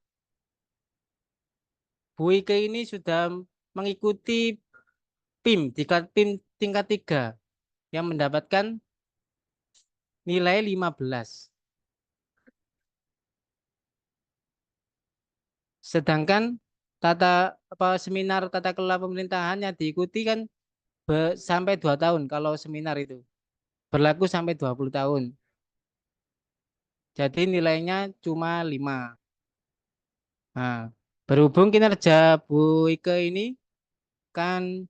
Bu Ike ini sudah mengikuti PIM, PIM tingkat 3 yang mendapatkan nilai 15. Sedangkan seminar tata kelola pemerintahan yang diikuti kan sampai 2 tahun kalau seminar itu. Berlaku sampai 20 tahun. Jadi nilainya cuma 5. Nah, berhubung kinerja Bu Ike ini kan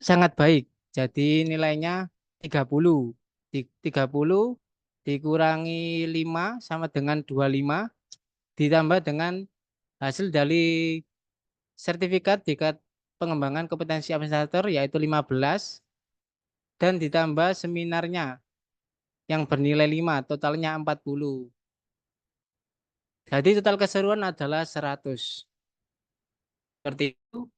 sangat baik. Jadi nilainya 30. 30 dikurangi 5 sama dengan 25, ditambah dengan hasil dari sertifikat tingkat pengembangan kompetensi administrator yaitu 15, dan ditambah seminarnya yang bernilai 5, totalnya 40. Jadi total keseluruhan adalah 100. Seperti itu.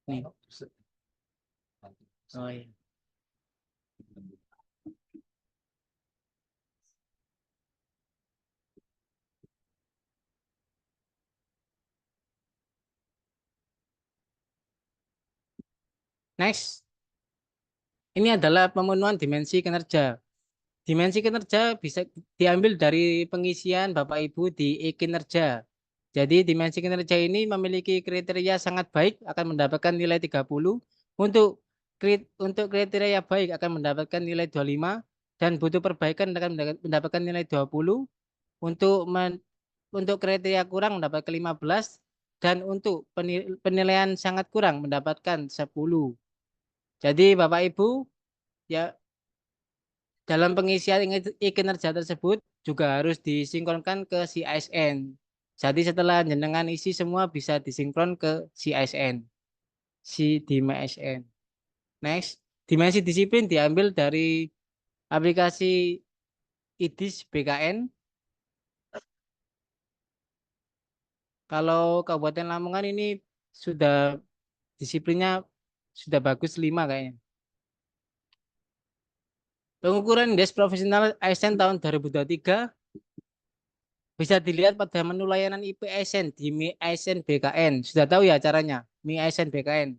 Nih. Oh, iya. Next, ini adalah pemenuhan dimensi kinerja. Dimensi kinerja bisa diambil dari pengisian Bapak Ibu di e-kinerja. Jadi dimensi kinerja ini memiliki kriteria sangat baik akan mendapatkan nilai 30. Untuk kriteria baik akan mendapatkan nilai 25 dan butuh perbaikan akan mendapatkan nilai 20. Untuk kriteria kurang mendapatkan 15 dan untuk penilaian sangat kurang mendapatkan 10. Jadi Bapak Ibu ya, dalam pengisian kinerja tersebut juga harus disinkronkan ke CISN. Jadi setelah jenengan isi semua bisa disinkron ke CISN. Next, dimensi disiplin diambil dari aplikasi IDIS BKN. Kalau Kabupaten Lamongan ini sudah disiplinnya sudah bagus 5 kayaknya. Pengukuran indeks profesional ASN tahun 2023 bisa dilihat pada menu layanan IP ASN di Mi ASN BKN. Sudah tahu ya caranya, Mi ASN BKN.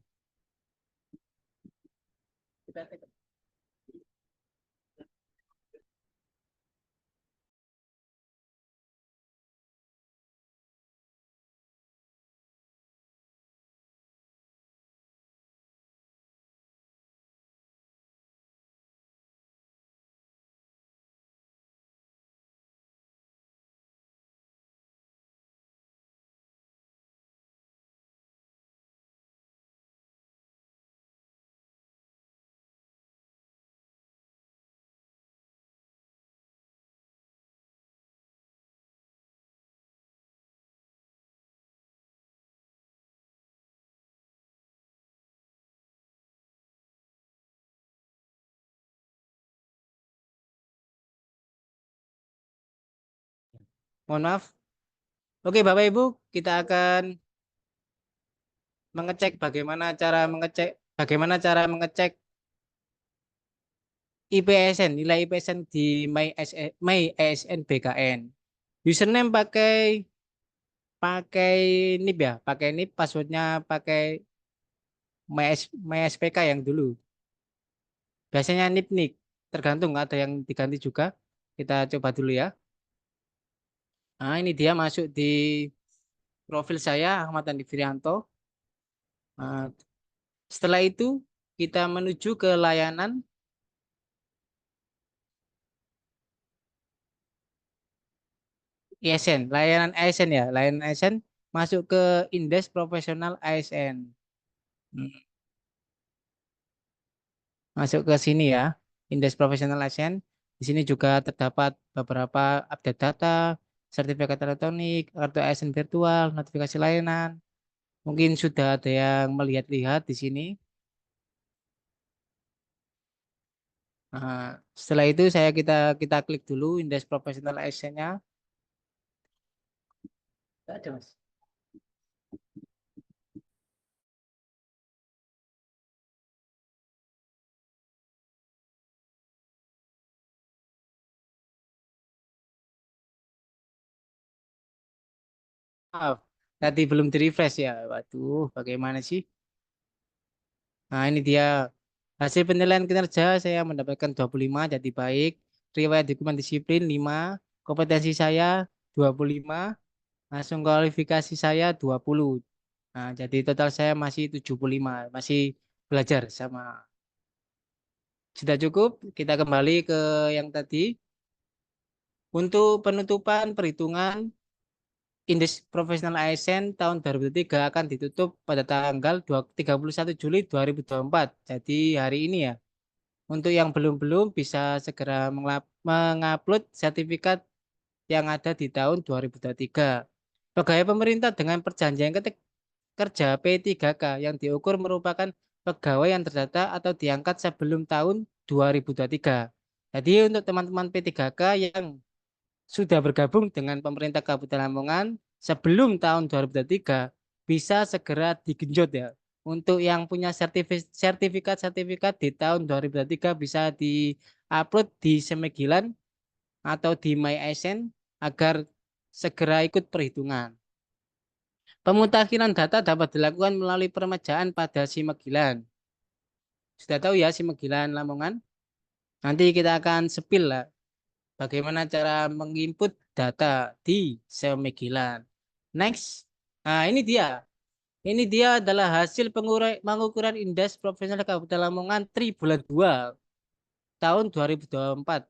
Mohon maaf. Oke, Bapak Ibu, kita akan mengecek bagaimana cara mengecek IPSN, nilai IPSN di My ASN BKN. Username pakai NIP ya, pakai NIP, passwordnya pakai My SPK yang dulu. Biasanya NIP, tergantung ada yang diganti juga. Kita coba dulu ya. Nah, ini dia masuk di profil saya Ahmad Andi Firianto. Nah, setelah itu kita menuju ke layanan ISN, layanan ASN ya, layanan ASN masuk ke indeks profesional ASN. Masuk ke sini ya, indeks profesional ASN. Di sini juga terdapat beberapa update data, sertifikat elektronik, kartu ASN virtual, notifikasi layanan. Mungkin sudah ada yang melihat-lihat di sini. Nah, setelah itu kita klik dulu indeks profesional ASN-nya. Ada, Mas. Maaf, tadi belum di-refresh ya. Waduh, bagaimana sih? Nah, ini dia hasil penilaian kinerja saya mendapatkan 25 jadi baik. Riwayat dokumen disiplin 5, kompetensi saya 25, langsung kualifikasi saya 20. Nah, jadi total saya masih 75, masih belajar sama. Sudah cukup, kita kembali ke yang tadi. Untuk penutupan perhitungan Indeks Profesional ASN tahun 2003 akan ditutup pada tanggal 31 Juli 2024. Jadi hari ini ya. Untuk yang belum bisa segera mengupload sertifikat yang ada di tahun 2023. Pegawai pemerintah dengan perjanjian kerja P3K yang diukur merupakan pegawai yang terdata atau diangkat sebelum tahun 2023. Jadi untuk teman-teman P3K yang sudah bergabung dengan pemerintah Kabupaten Lamongan sebelum tahun 2023 bisa segera digenjot ya. Untuk yang punya sertifikat di tahun 2023 bisa di-upload di Semegilan atau di MyASN agar segera ikut perhitungan. Pemutakhiran data dapat dilakukan melalui peremajaan pada Simegilan. Sudah tahu ya Simegilan Lamongan? Nanti kita akan spill lah bagaimana cara menginput data di Semegilan. Next. Nah, ini dia. Ini dia adalah hasil pengukuran indeks profesional Kabupaten Lamongan tribulan 2 tahun 2024.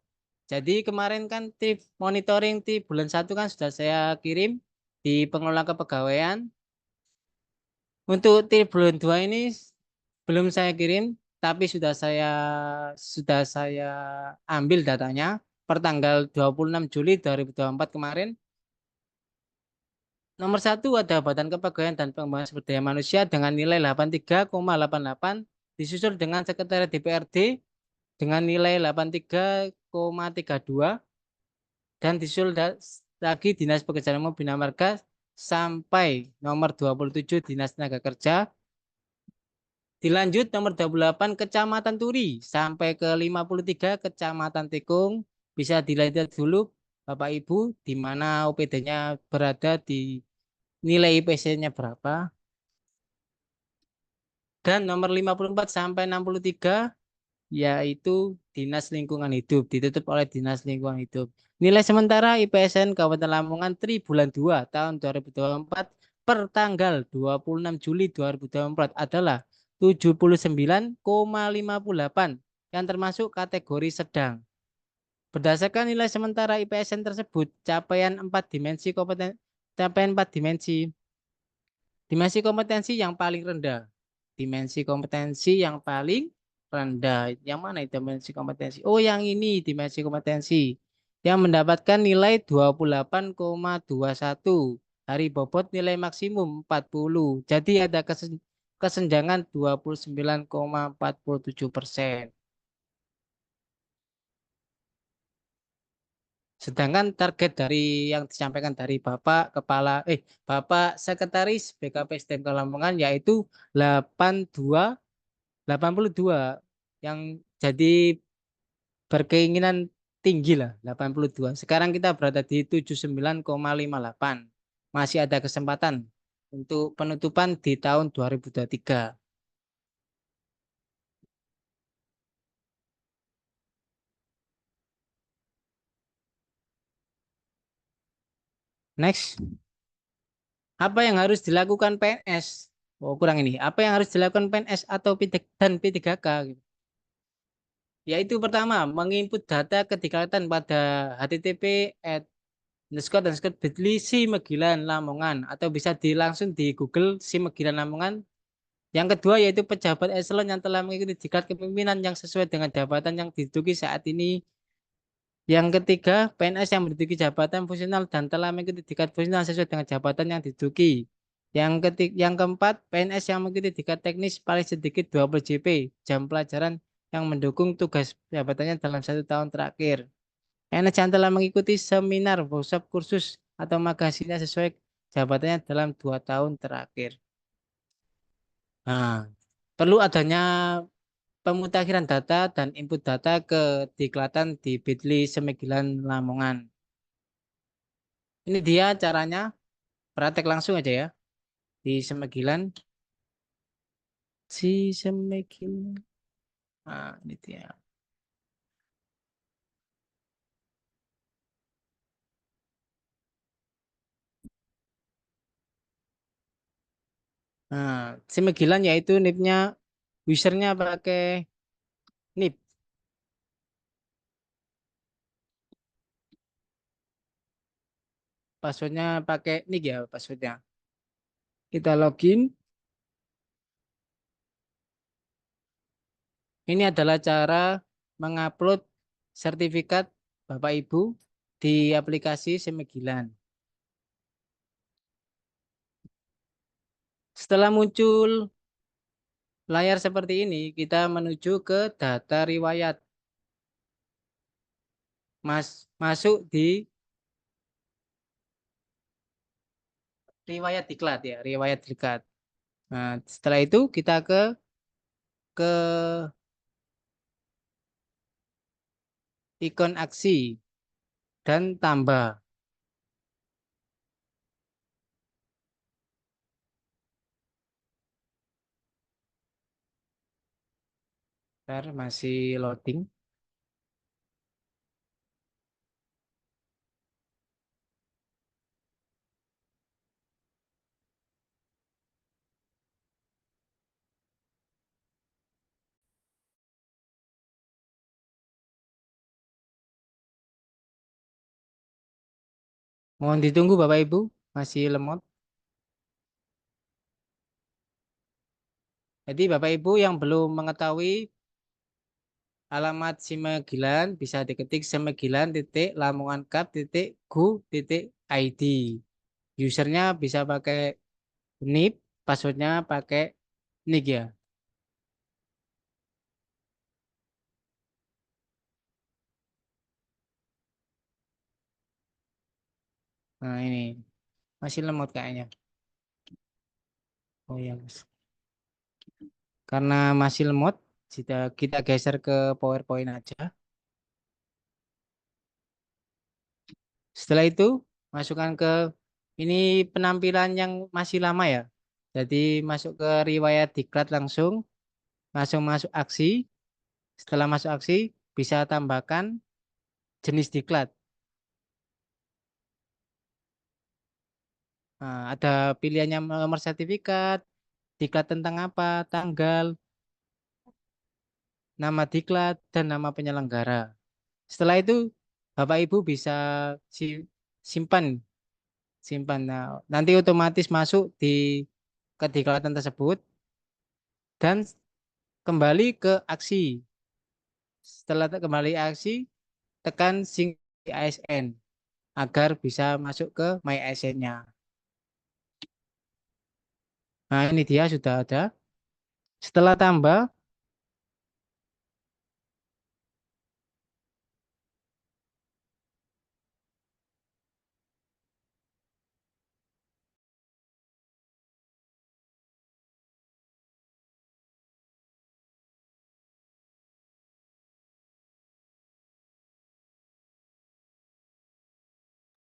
Jadi kemarin kan monitoring bulan 1 kan sudah saya kirim di pengelola kepegawaian. Untuk bulan 2 ini belum saya kirim, tapi sudah saya ambil datanya per tanggal 26 Juli 2024 kemarin. Nomor 1 ada Badan Kepegawaian dan Pengembangan Sumber Daya Manusia dengan nilai 83,88, disusul dengan Sekretariat DPRD dengan nilai 83,32, dan disusul lagi Dinas Pekerjaan Umum Bina Marga sampai nomor 27 Dinas Tenaga Kerja. Dilanjut nomor 28 Kecamatan Turi sampai ke 53 Kecamatan Tikung. Bisa dilihat dulu Bapak Ibu di mana OPD-nya berada, di nilai IPC-nya berapa. Dan nomor 54 sampai 63 yaitu Dinas Lingkungan Hidup, ditutup oleh Dinas Lingkungan Hidup. Nilai sementara IPSN Kabupaten Lamongan tribulan 2 tahun 2024 per tanggal 26 Juli 2024 adalah 79,58 yang termasuk kategori sedang. Berdasarkan nilai sementara IPSN tersebut, capaian 4 dimensi dimensi kompetensi yang paling rendah. Dimensi kompetensi yang paling rendah. Yang mana itu dimensi kompetensi? Oh, yang ini dimensi kompetensi. Yang mendapatkan nilai 28,21. Hari bobot nilai maksimum 40. Jadi ada kesenjangan 29,47%. Sedangkan target dari yang disampaikan dari Bapak Sekretaris BKP SDM Lamongan yaitu 82 82 yang jadi berkeinginan tinggi lah 82. Sekarang kita berada di 79,58. Masih ada kesempatan untuk penutupan di tahun 2023. Next. Apa yang harus dilakukan PNS? Oh, kurang ini. Apa yang harus dilakukan PNS atau dan P3K? Yaitu pertama, menginput data kedikdaklan pada http _bit.ly Simegilan Lamongan, atau bisa langsung di Google Simegilan Lamongan. Yang kedua yaitu pejabat eselon yang telah mengikuti diklat kepemimpinan yang sesuai dengan jabatan yang diduduki saat ini. Yang ketiga, PNS yang menduduki jabatan fungsional dan telah mengikuti diklat fungsional sesuai dengan jabatan yang diduduki. Yang keempat, PNS yang mengikuti diklat teknis paling sedikit 20 JP jam pelajaran yang mendukung tugas jabatannya dalam 1 tahun terakhir. PNS yang telah mengikuti seminar, workshop, kursus, atau magasinya sesuai jabatannya dalam 2 tahun terakhir. Nah, perlu adanya pemutakhiran data dan input data ke diklatan di Bitly Semegilan Lamongan. Ini dia caranya, praktek langsung aja ya. Di Semegilan, si Semegilan. Nah, ini dia. Nah, Semegilan yaitu NIP-nya, usernya pakai NIP. Passwordnya pakai NIP ya, passwordnya. Kita login. Ini adalah cara mengupload sertifikat Bapak Ibu di aplikasi Semegilan. Setelah muncul layar seperti ini, kita menuju ke data riwayat. Masuk di riwayat diklat ya, riwayat diklat. Nah, setelah itu kita ke ikon aksi dan tambah. Ntar masih loading. Mohon ditunggu Bapak Ibu, masih lemot. Jadi Bapak Ibu yang belum mengetahui alamat Simegilan bisa diketik simegilan.lamongankap.go.id. Usernya bisa pakai NIP, passwordnya pakai NIK ya. Nah ini masih lemot kayaknya. Oh ya Mas. Karena masih lemot, kita geser ke PowerPoint aja. Setelah itu masukkan ke ini penampilan yang masih lama ya. Jadi masuk ke riwayat diklat langsung masuk aksi. Setelah masuk aksi bisa tambahkan jenis diklat. Nah, ada pilihannya nomor sertifikat, diklat tentang apa, tanggal, nama diklat, dan nama penyelenggara. Setelah itu Bapak Ibu bisa simpan, simpan. Nah, nanti otomatis masuk di kediklatan tersebut dan kembali ke aksi. Setelah kembali aksi, tekan sync ASN agar bisa masuk ke My ASN-nya. Nah, ini dia sudah ada. Setelah tambah,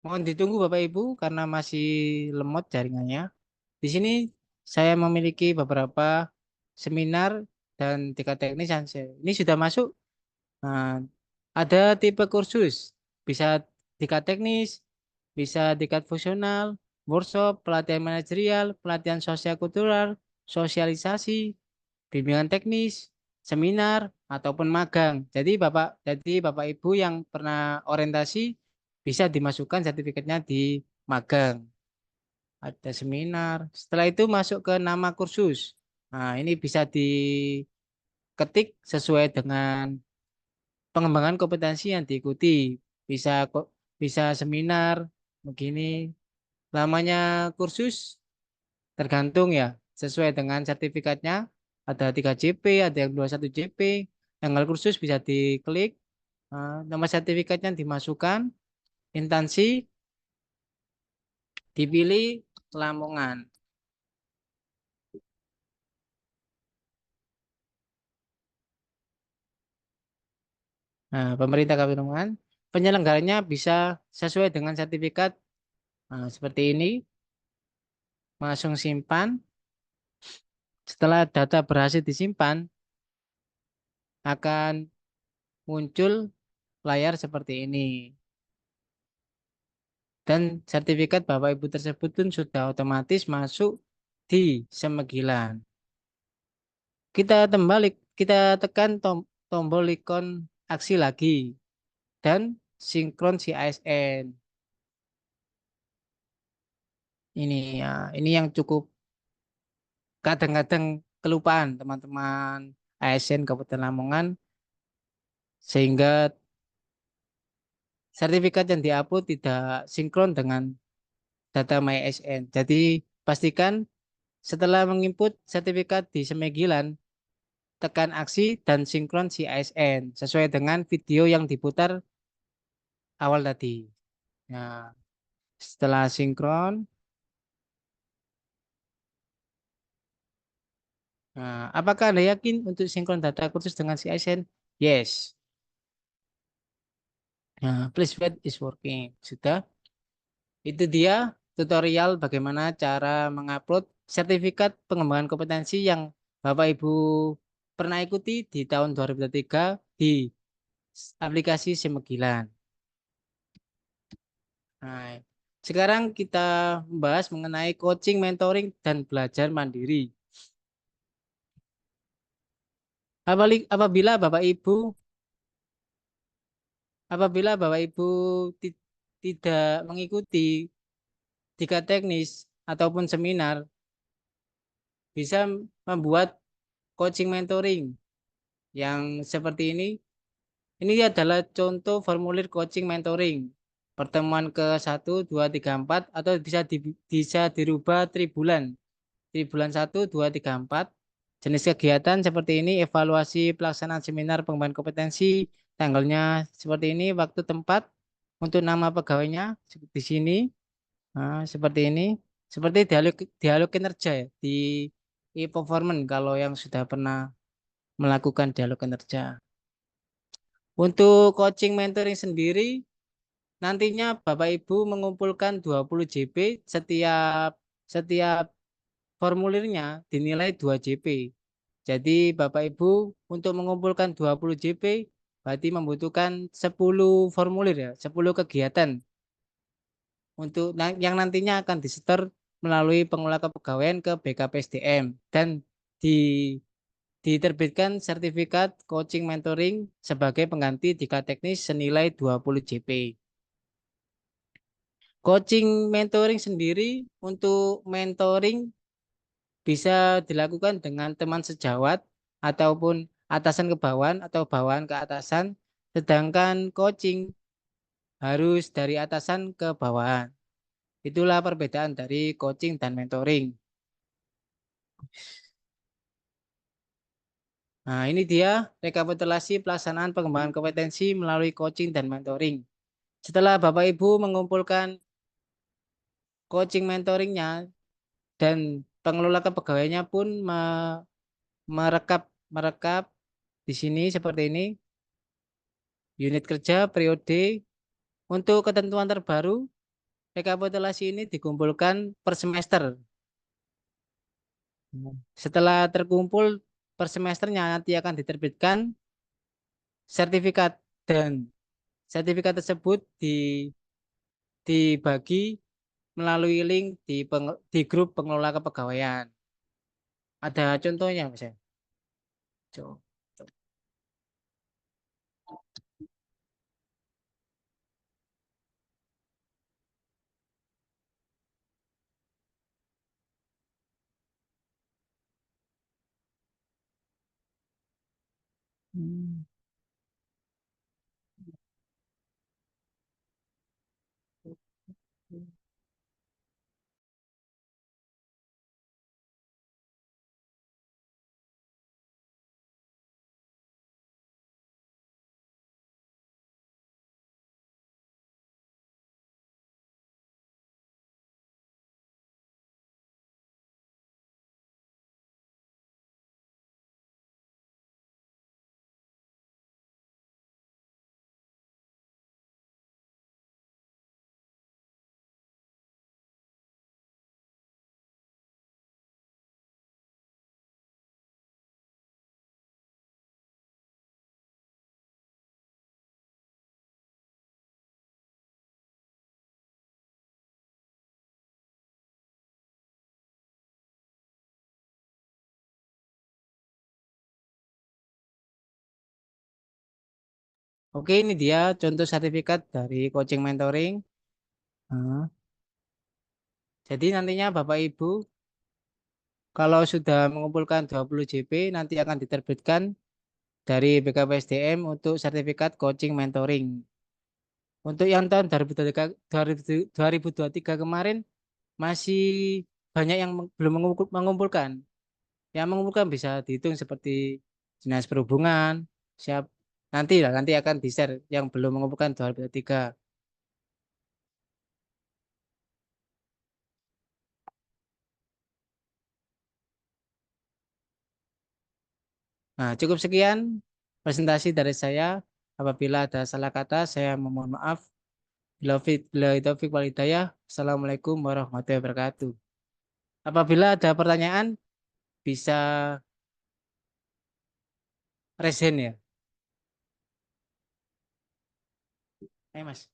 mohon ditunggu Bapak Ibu karena masih lemot jaringannya. Di sini saya memiliki beberapa seminar dan tingkat teknis yang ini sudah masuk. Nah, ada tipe kursus, bisa tingkat teknis, bisa tingkat fungsional, workshop, pelatihan manajerial, pelatihan sosial kultural, sosialisasi, bimbingan teknis, seminar, ataupun magang. Jadi Bapak Ibu yang pernah orientasi bisa dimasukkan sertifikatnya di magang. Ada seminar. Setelah itu masuk ke nama kursus. Nah, ini bisa diketik sesuai dengan pengembangan kompetensi yang diikuti. Bisa bisa seminar begini. Lamanya kursus tergantung ya, sesuai dengan sertifikatnya. Ada 3JP, ada yang 21JP. Tanggal kursus bisa diklik. Nama sertifikatnya dimasukkan, instansi dipilih Lamongan. Nah, pemerintah Kabupaten Lamongan, penyelenggaranya bisa sesuai dengan sertifikat. Nah, seperti ini, langsung simpan. Setelah data berhasil disimpan, akan muncul layar seperti ini. Dan sertifikat Bapak Ibu tersebut pun sudah otomatis masuk di Semegilan. Kita tekan tombol ikon aksi lagi dan sinkron CISN. Ini ya, ini yang cukup kadang-kadang kelupaan teman-teman ASN Kabupaten Lamongan, sehingga sertifikat yang diupload tidak sinkron dengan data MyASN. Jadi pastikan setelah menginput sertifikat di Semegilan, tekan aksi dan sinkron CISN sesuai dengan video yang diputar awal tadi. Nah, setelah sinkron, apakah Anda yakin untuk sinkron data kursus dengan CISN? Yes. Nah, please wait is working. Sudah. Itu dia tutorial bagaimana cara mengupload sertifikat pengembangan kompetensi yang Bapak Ibu pernah ikuti di tahun 2023 di aplikasi Semegilan. Nah, sekarang kita membahas mengenai coaching, mentoring, dan belajar mandiri. Apabila Bapak Ibu tidak mengikuti tiga teknis ataupun seminar, bisa membuat coaching mentoring yang seperti ini. Ini adalah contoh formulir coaching mentoring. Pertemuan ke 1, 2, 3, 4 atau bisa dirubah tribulan. Tribulan 1, 2, 3, 4. Jenis kegiatan seperti ini, evaluasi pelaksanaan seminar pengembangan kompetensi, tanggalnya seperti ini, waktu tempat, untuk nama pegawainya di sini, seperti ini, seperti dialog kinerja ya, di e-performance kalau yang sudah pernah melakukan dialog kinerja. Untuk coaching mentoring sendiri, nantinya Bapak Ibu mengumpulkan 20 JP, setiap formulirnya dinilai 2 JP. Jadi Bapak Ibu untuk mengumpulkan 20 JP berarti membutuhkan 10 formulir ya, 10 kegiatan untuk yang nantinya akan disetor melalui pengelola kepegawaian ke BKPSDM dan di diterbitkan sertifikat coaching mentoring sebagai pengganti jika teknis senilai 20 JP. Coaching mentoring sendiri untuk mentoring bisa dilakukan dengan teman sejawat ataupun atasan ke bawahan atau bawahan ke atasan, sedangkan coaching harus dari atasan ke bawahan. Itulah perbedaan dari coaching dan mentoring. Nah, ini dia rekapitulasi pelaksanaan pengembangan kompetensi melalui coaching dan mentoring. Setelah Bapak Ibu mengumpulkan coaching mentoringnya dan pengelola kepegawaiannya pun merekap merekap di sini seperti ini, unit kerja periode. Untuk ketentuan terbaru, rekapitulasi ini dikumpulkan per semester. Setelah terkumpul per semesternya nanti akan diterbitkan sertifikat, dan sertifikat tersebut dibagi melalui link di grup pengelola kepegawaian. Ada contohnya misalnya. Coba. Coba. Hmm. Oke, ini dia contoh sertifikat dari coaching mentoring. Nah, jadi nantinya Bapak Ibu kalau sudah mengumpulkan 20 JP nanti akan diterbitkan dari BKPSDM untuk sertifikat coaching mentoring. Untuk yang tahun 2023 kemarin masih banyak yang belum mengumpulkan. Yang mengumpulkan bisa dihitung seperti Dinas Perhubungan, siap nanti akan di-share yang belum mengumpulkan 2023. Nah, cukup sekian presentasi dari saya. Apabila ada salah kata, saya memohon maaf. Bila taufik wal hidayah. Assalamualaikum warahmatullahi wabarakatuh. Apabila ada pertanyaan, bisa resen ya. Ayo, Mas.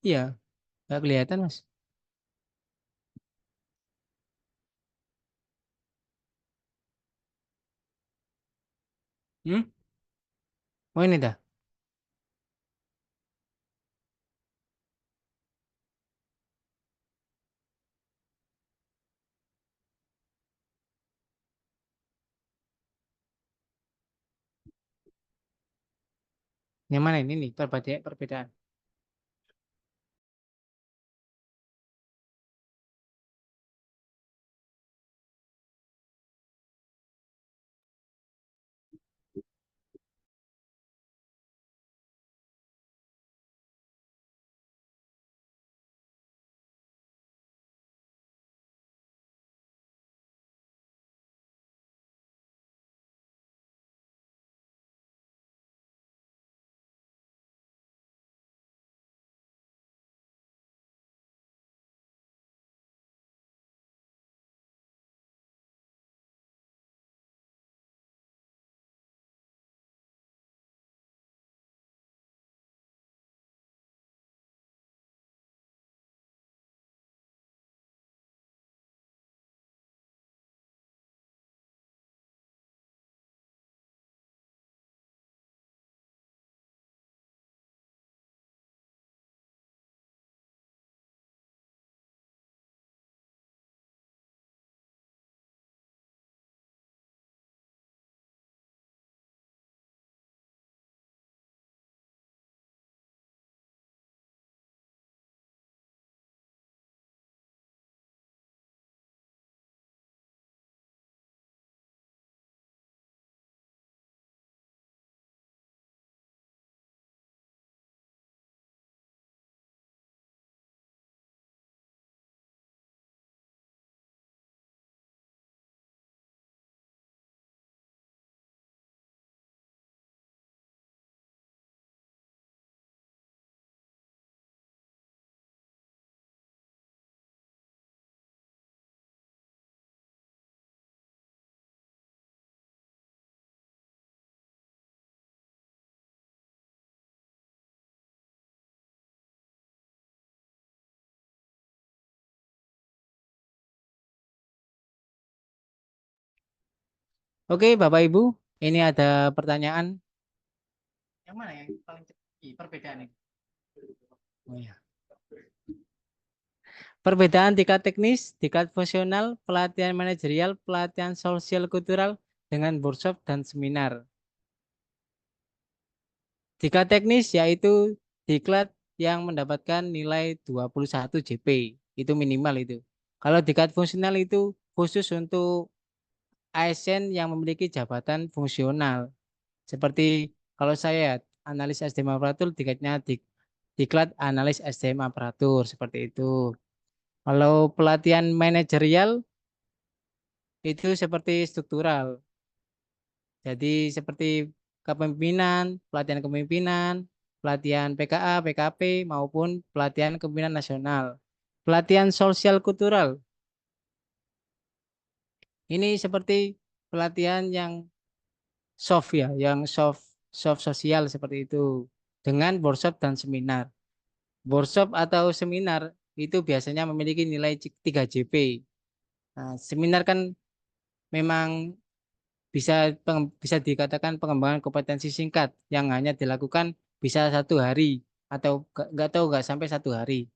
Iya, nggak kelihatan, Mas. Hmm? Oh, ini dah. Yang mana ini nih? Perbedaan. Oke, Bapak Ibu, ini ada pertanyaan. Yang mana yang paling perbedaan ini? Oh ya. Perbedaan tingkat teknis, tingkat fungsional, pelatihan manajerial, pelatihan sosial kultural dengan workshop dan seminar. Tingkat teknis yaitu diklat yang mendapatkan nilai 21 JP. Itu minimal itu. Kalau tingkat fungsional itu khusus untuk ASN yang memiliki jabatan fungsional. Seperti kalau saya analis SDM aparatur tingkatnya diklat analis SDM aparatur seperti itu. Kalau pelatihan manajerial itu seperti struktural. Jadi seperti kepemimpinan, pelatihan kepemimpinan, pelatihan PKA, PKP maupun pelatihan kepemimpinan nasional. Pelatihan sosial kultural ini seperti pelatihan yang soft ya, yang soft soft sosial seperti itu dengan workshop dan seminar. Workshop atau seminar itu biasanya memiliki nilai 3 JP. Nah, seminar kan memang bisa dikatakan pengembangan kompetensi singkat yang hanya dilakukan bisa 1 hari atau nggak tahu nggak sampai 1 hari.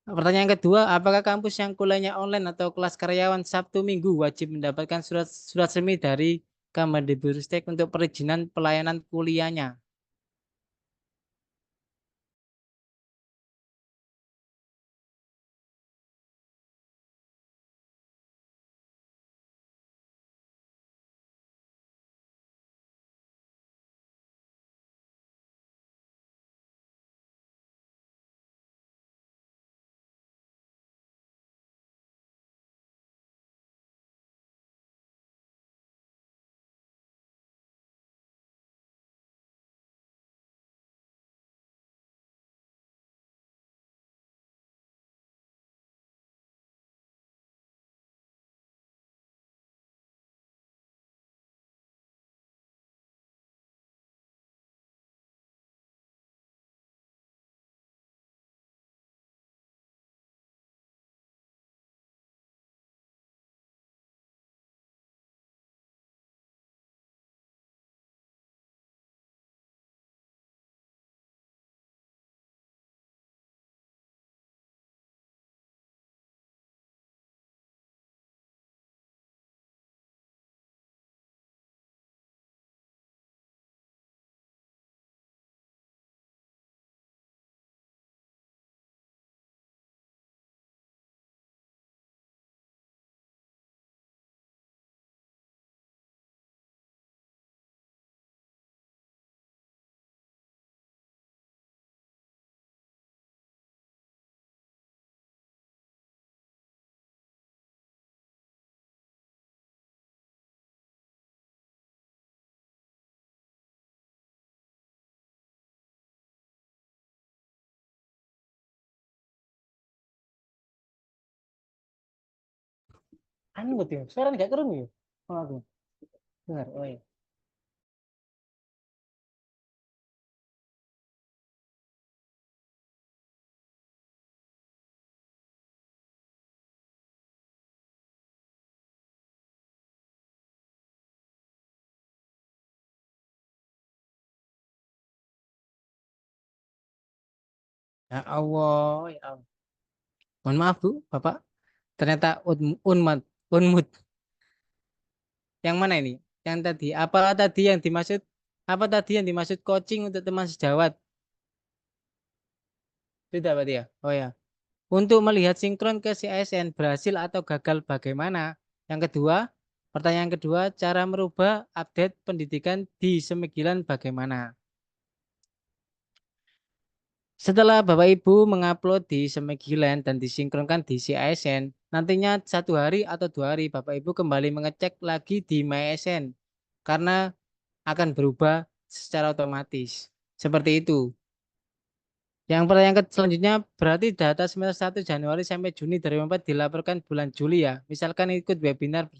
Pertanyaan kedua, apakah kampus yang kuliahnya online atau kelas karyawan Sabtu Minggu wajib mendapatkan surat surat resmi dari Kemendikbudristek untuk perizinan pelayanan kuliahnya? Anu betul, suara nggak kerung ya? Oh, aku dengar. Oh ya. Ya Allah, ya Allah. Mohon maaf Bu, Bapak. Ternyata unmut. Yang mana ini? Yang tadi. Apa tadi yang dimaksud coaching untuk teman sejawat? Tidak berarti ya? Oh ya. Untuk melihat sinkron ke CSN berhasil atau gagal bagaimana? Yang kedua, pertanyaan kedua, cara merubah update pendidikan di Semigilan bagaimana? Setelah Bapak Ibu mengupload di Semigilan dan disinkronkan di CSN, nantinya 1 hari atau 2 hari Bapak Ibu kembali mengecek lagi di MySN karena akan berubah secara otomatis. Seperti itu. Yang pertanyaan selanjutnya berarti data semester 1 Januari sampai Juni 2024 dilaporkan bulan Juli ya. Misalkan ikut webinar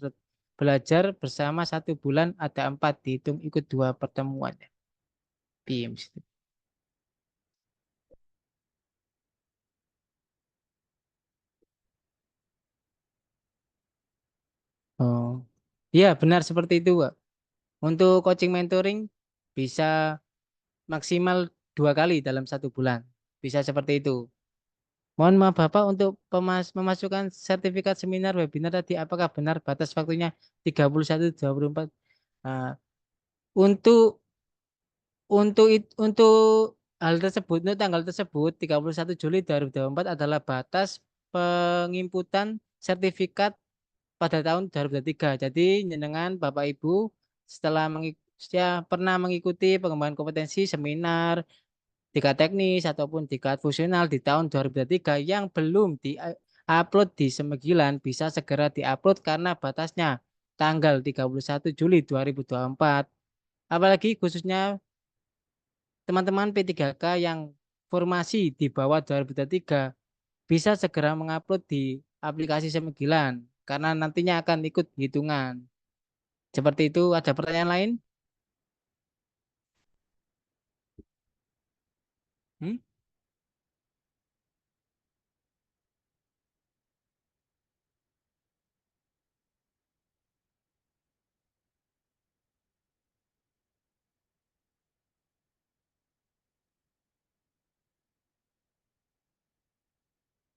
belajar bersama 1 bulan ada 4 dihitung ikut 2 pertemuan. Teams. Oh. Iya, benar seperti itu, Pak. Untuk coaching mentoring bisa maksimal 2 kali dalam 1 bulan. Bisa seperti itu. Mohon maaf Bapak untuk memasukkan sertifikat seminar webinar tadi apakah benar batas waktunya 31-24? Nah, untuk untuk hal tersebut, untuk tanggal tersebut 31 Juli 2024 adalah batas penginputan sertifikat pada tahun 2023. Jadi jenengan Bapak Ibu setelah pernah mengikuti pengembangan kompetensi seminar tingkat teknis ataupun tingkat fungsional di tahun 2023 yang belum di-upload di Semegilan bisa segera di-upload karena batasnya tanggal 31 Juli 2024. Apalagi khususnya teman-teman P3K yang formasi di bawah 2023 bisa segera mengupload di aplikasi Semegilan karena nantinya akan ikut hitungan. Seperti itu, ada pertanyaan lain? Hmm?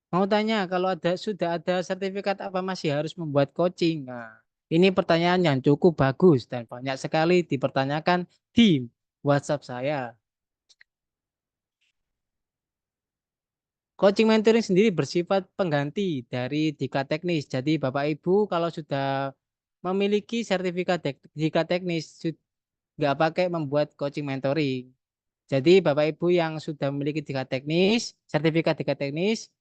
Mau tanya, kalau sudah ada sertifikat apa masih harus membuat coaching? Nah, ini pertanyaan yang cukup bagus dan banyak sekali dipertanyakan di WhatsApp saya. Coaching mentoring sendiri bersifat pengganti dari diklat teknis. Jadi Bapak Ibu kalau sudah memiliki sertifikat diklat teknis nggak pakai membuat coaching mentoring. Jadi Bapak Ibu yang sudah memiliki diklat teknis, sertifikat diklat teknis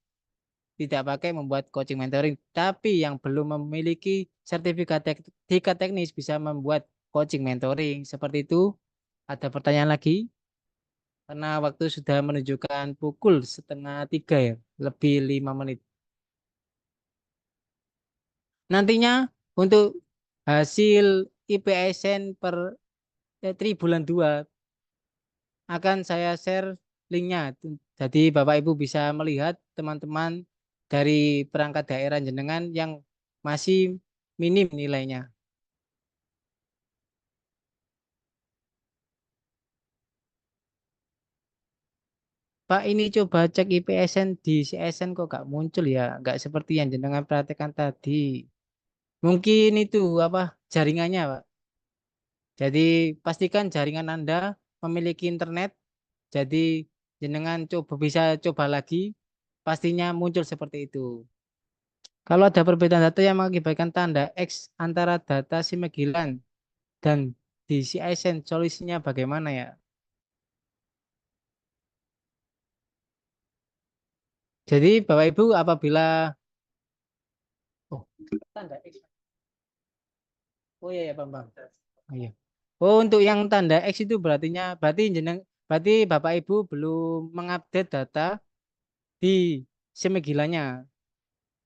tidak pakai membuat coaching mentoring, tapi yang belum memiliki sertifikat diklat teknis bisa membuat coaching mentoring. Seperti itu. Ada pertanyaan lagi? Karena waktu sudah menunjukkan pukul 2:30 ya, lebih 5 menit. Nantinya untuk hasil IPSN per bulan 2 akan saya share linknya. Jadi Bapak Ibu bisa melihat teman-teman dari perangkat daerah jenengan yang masih minim nilainya. Pak ini coba cek IPSN di CSN kok gak muncul ya, nggak seperti yang jenengan perhatikan tadi. Mungkin itu apa jaringannya, Pak. Jadi pastikan jaringan Anda memiliki internet. Jadi jenengan bisa coba lagi, pastinya muncul seperti itu. Kalau ada perbedaan data yang mengakibatkan tanda X antara data Simegilan dan di CSN, solusinya bagaimana ya? Jadi Bapak Ibu apabila oh tanda X. Oh iya ya Bambang. Oh, iya. Oh untuk yang tanda X itu berarti Bapak Ibu belum mengupdate data di Simegilannya.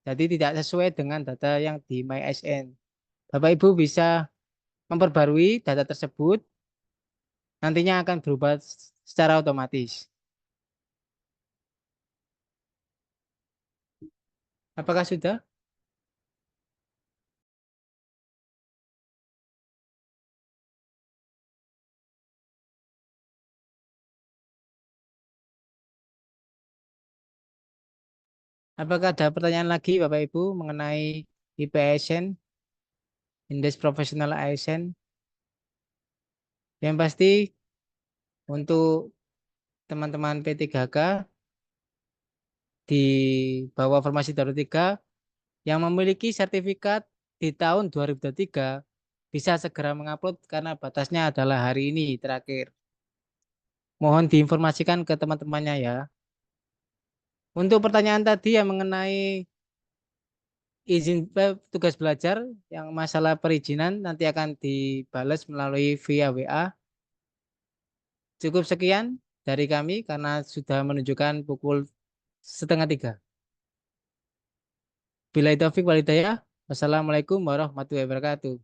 Jadi tidak sesuai dengan data yang di MySN. Bapak Ibu bisa memperbarui data tersebut, nantinya akan berubah secara otomatis. Apakah sudah? Apakah ada pertanyaan lagi Bapak Ibu mengenai IPSN, Indeks Profesional ASN? Yang pasti untuk teman-teman P3K di bawah formasi 3 yang memiliki sertifikat di tahun 2023 bisa segera mengupload karena batasnya adalah hari ini terakhir. Mohon diinformasikan ke teman-temannya ya. Untuk pertanyaan tadi yang mengenai izin tugas belajar yang masalah perizinan nanti akan dibalas melalui via WA. Cukup sekian dari kami karena sudah menunjukkan pukul 2:30. Bila taufik walhidayah. Wassalamualaikum warahmatullahi wabarakatuh.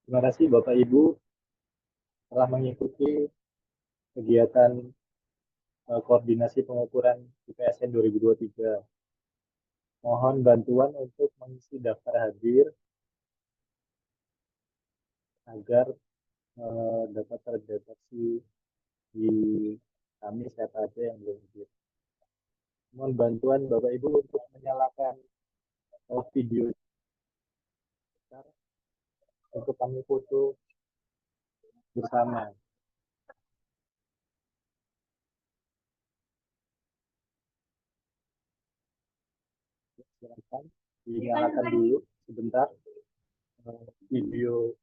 Terima kasih Bapak Ibu telah mengikuti kegiatan koordinasi pengukuran IPSN 2023. Mohon bantuan untuk mengisi daftar hadir agar dapat terdeteksi di kami siapa aja yang belum hadir. Mohon bantuan Bapak Ibu untuk menyalakan video untuk kami foto bersama. Silakan dinyalakan dulu sebentar video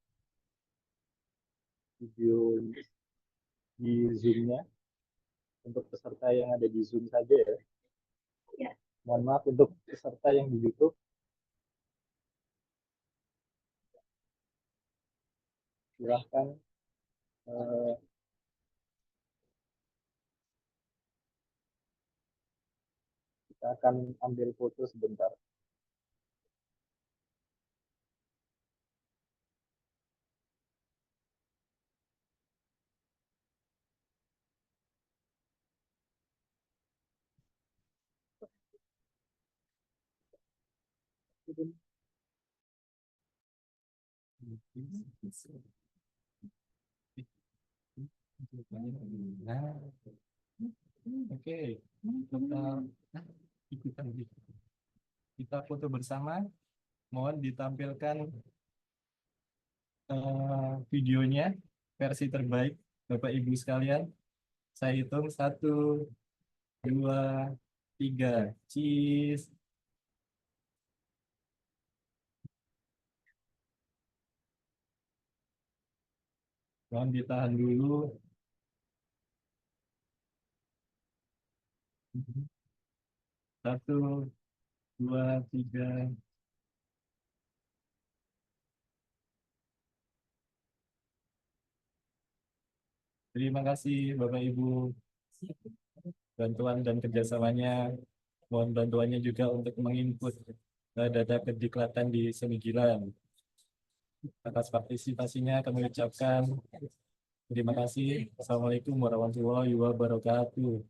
di Zoom-nya untuk peserta yang ada di Zoom saja ya. Mohon maaf untuk peserta yang di YouTube. Silahkan kita akan ambil foto sebentar. Nah, oke, kita foto bersama. Mohon ditampilkan videonya versi terbaik Bapak Ibu sekalian. Saya hitung 1, 2, 3, cheese. Mohon ditahan dulu. Satu, 2, 3. Terima kasih Bapak Ibu bantuan dan kerjasamanya. Mohon bantuannya juga untuk menginput data kediklatan di Semigilan. Atas partisipasinya kami ucapkan terima kasih. Assalamualaikum warahmatullahi wabarakatuh.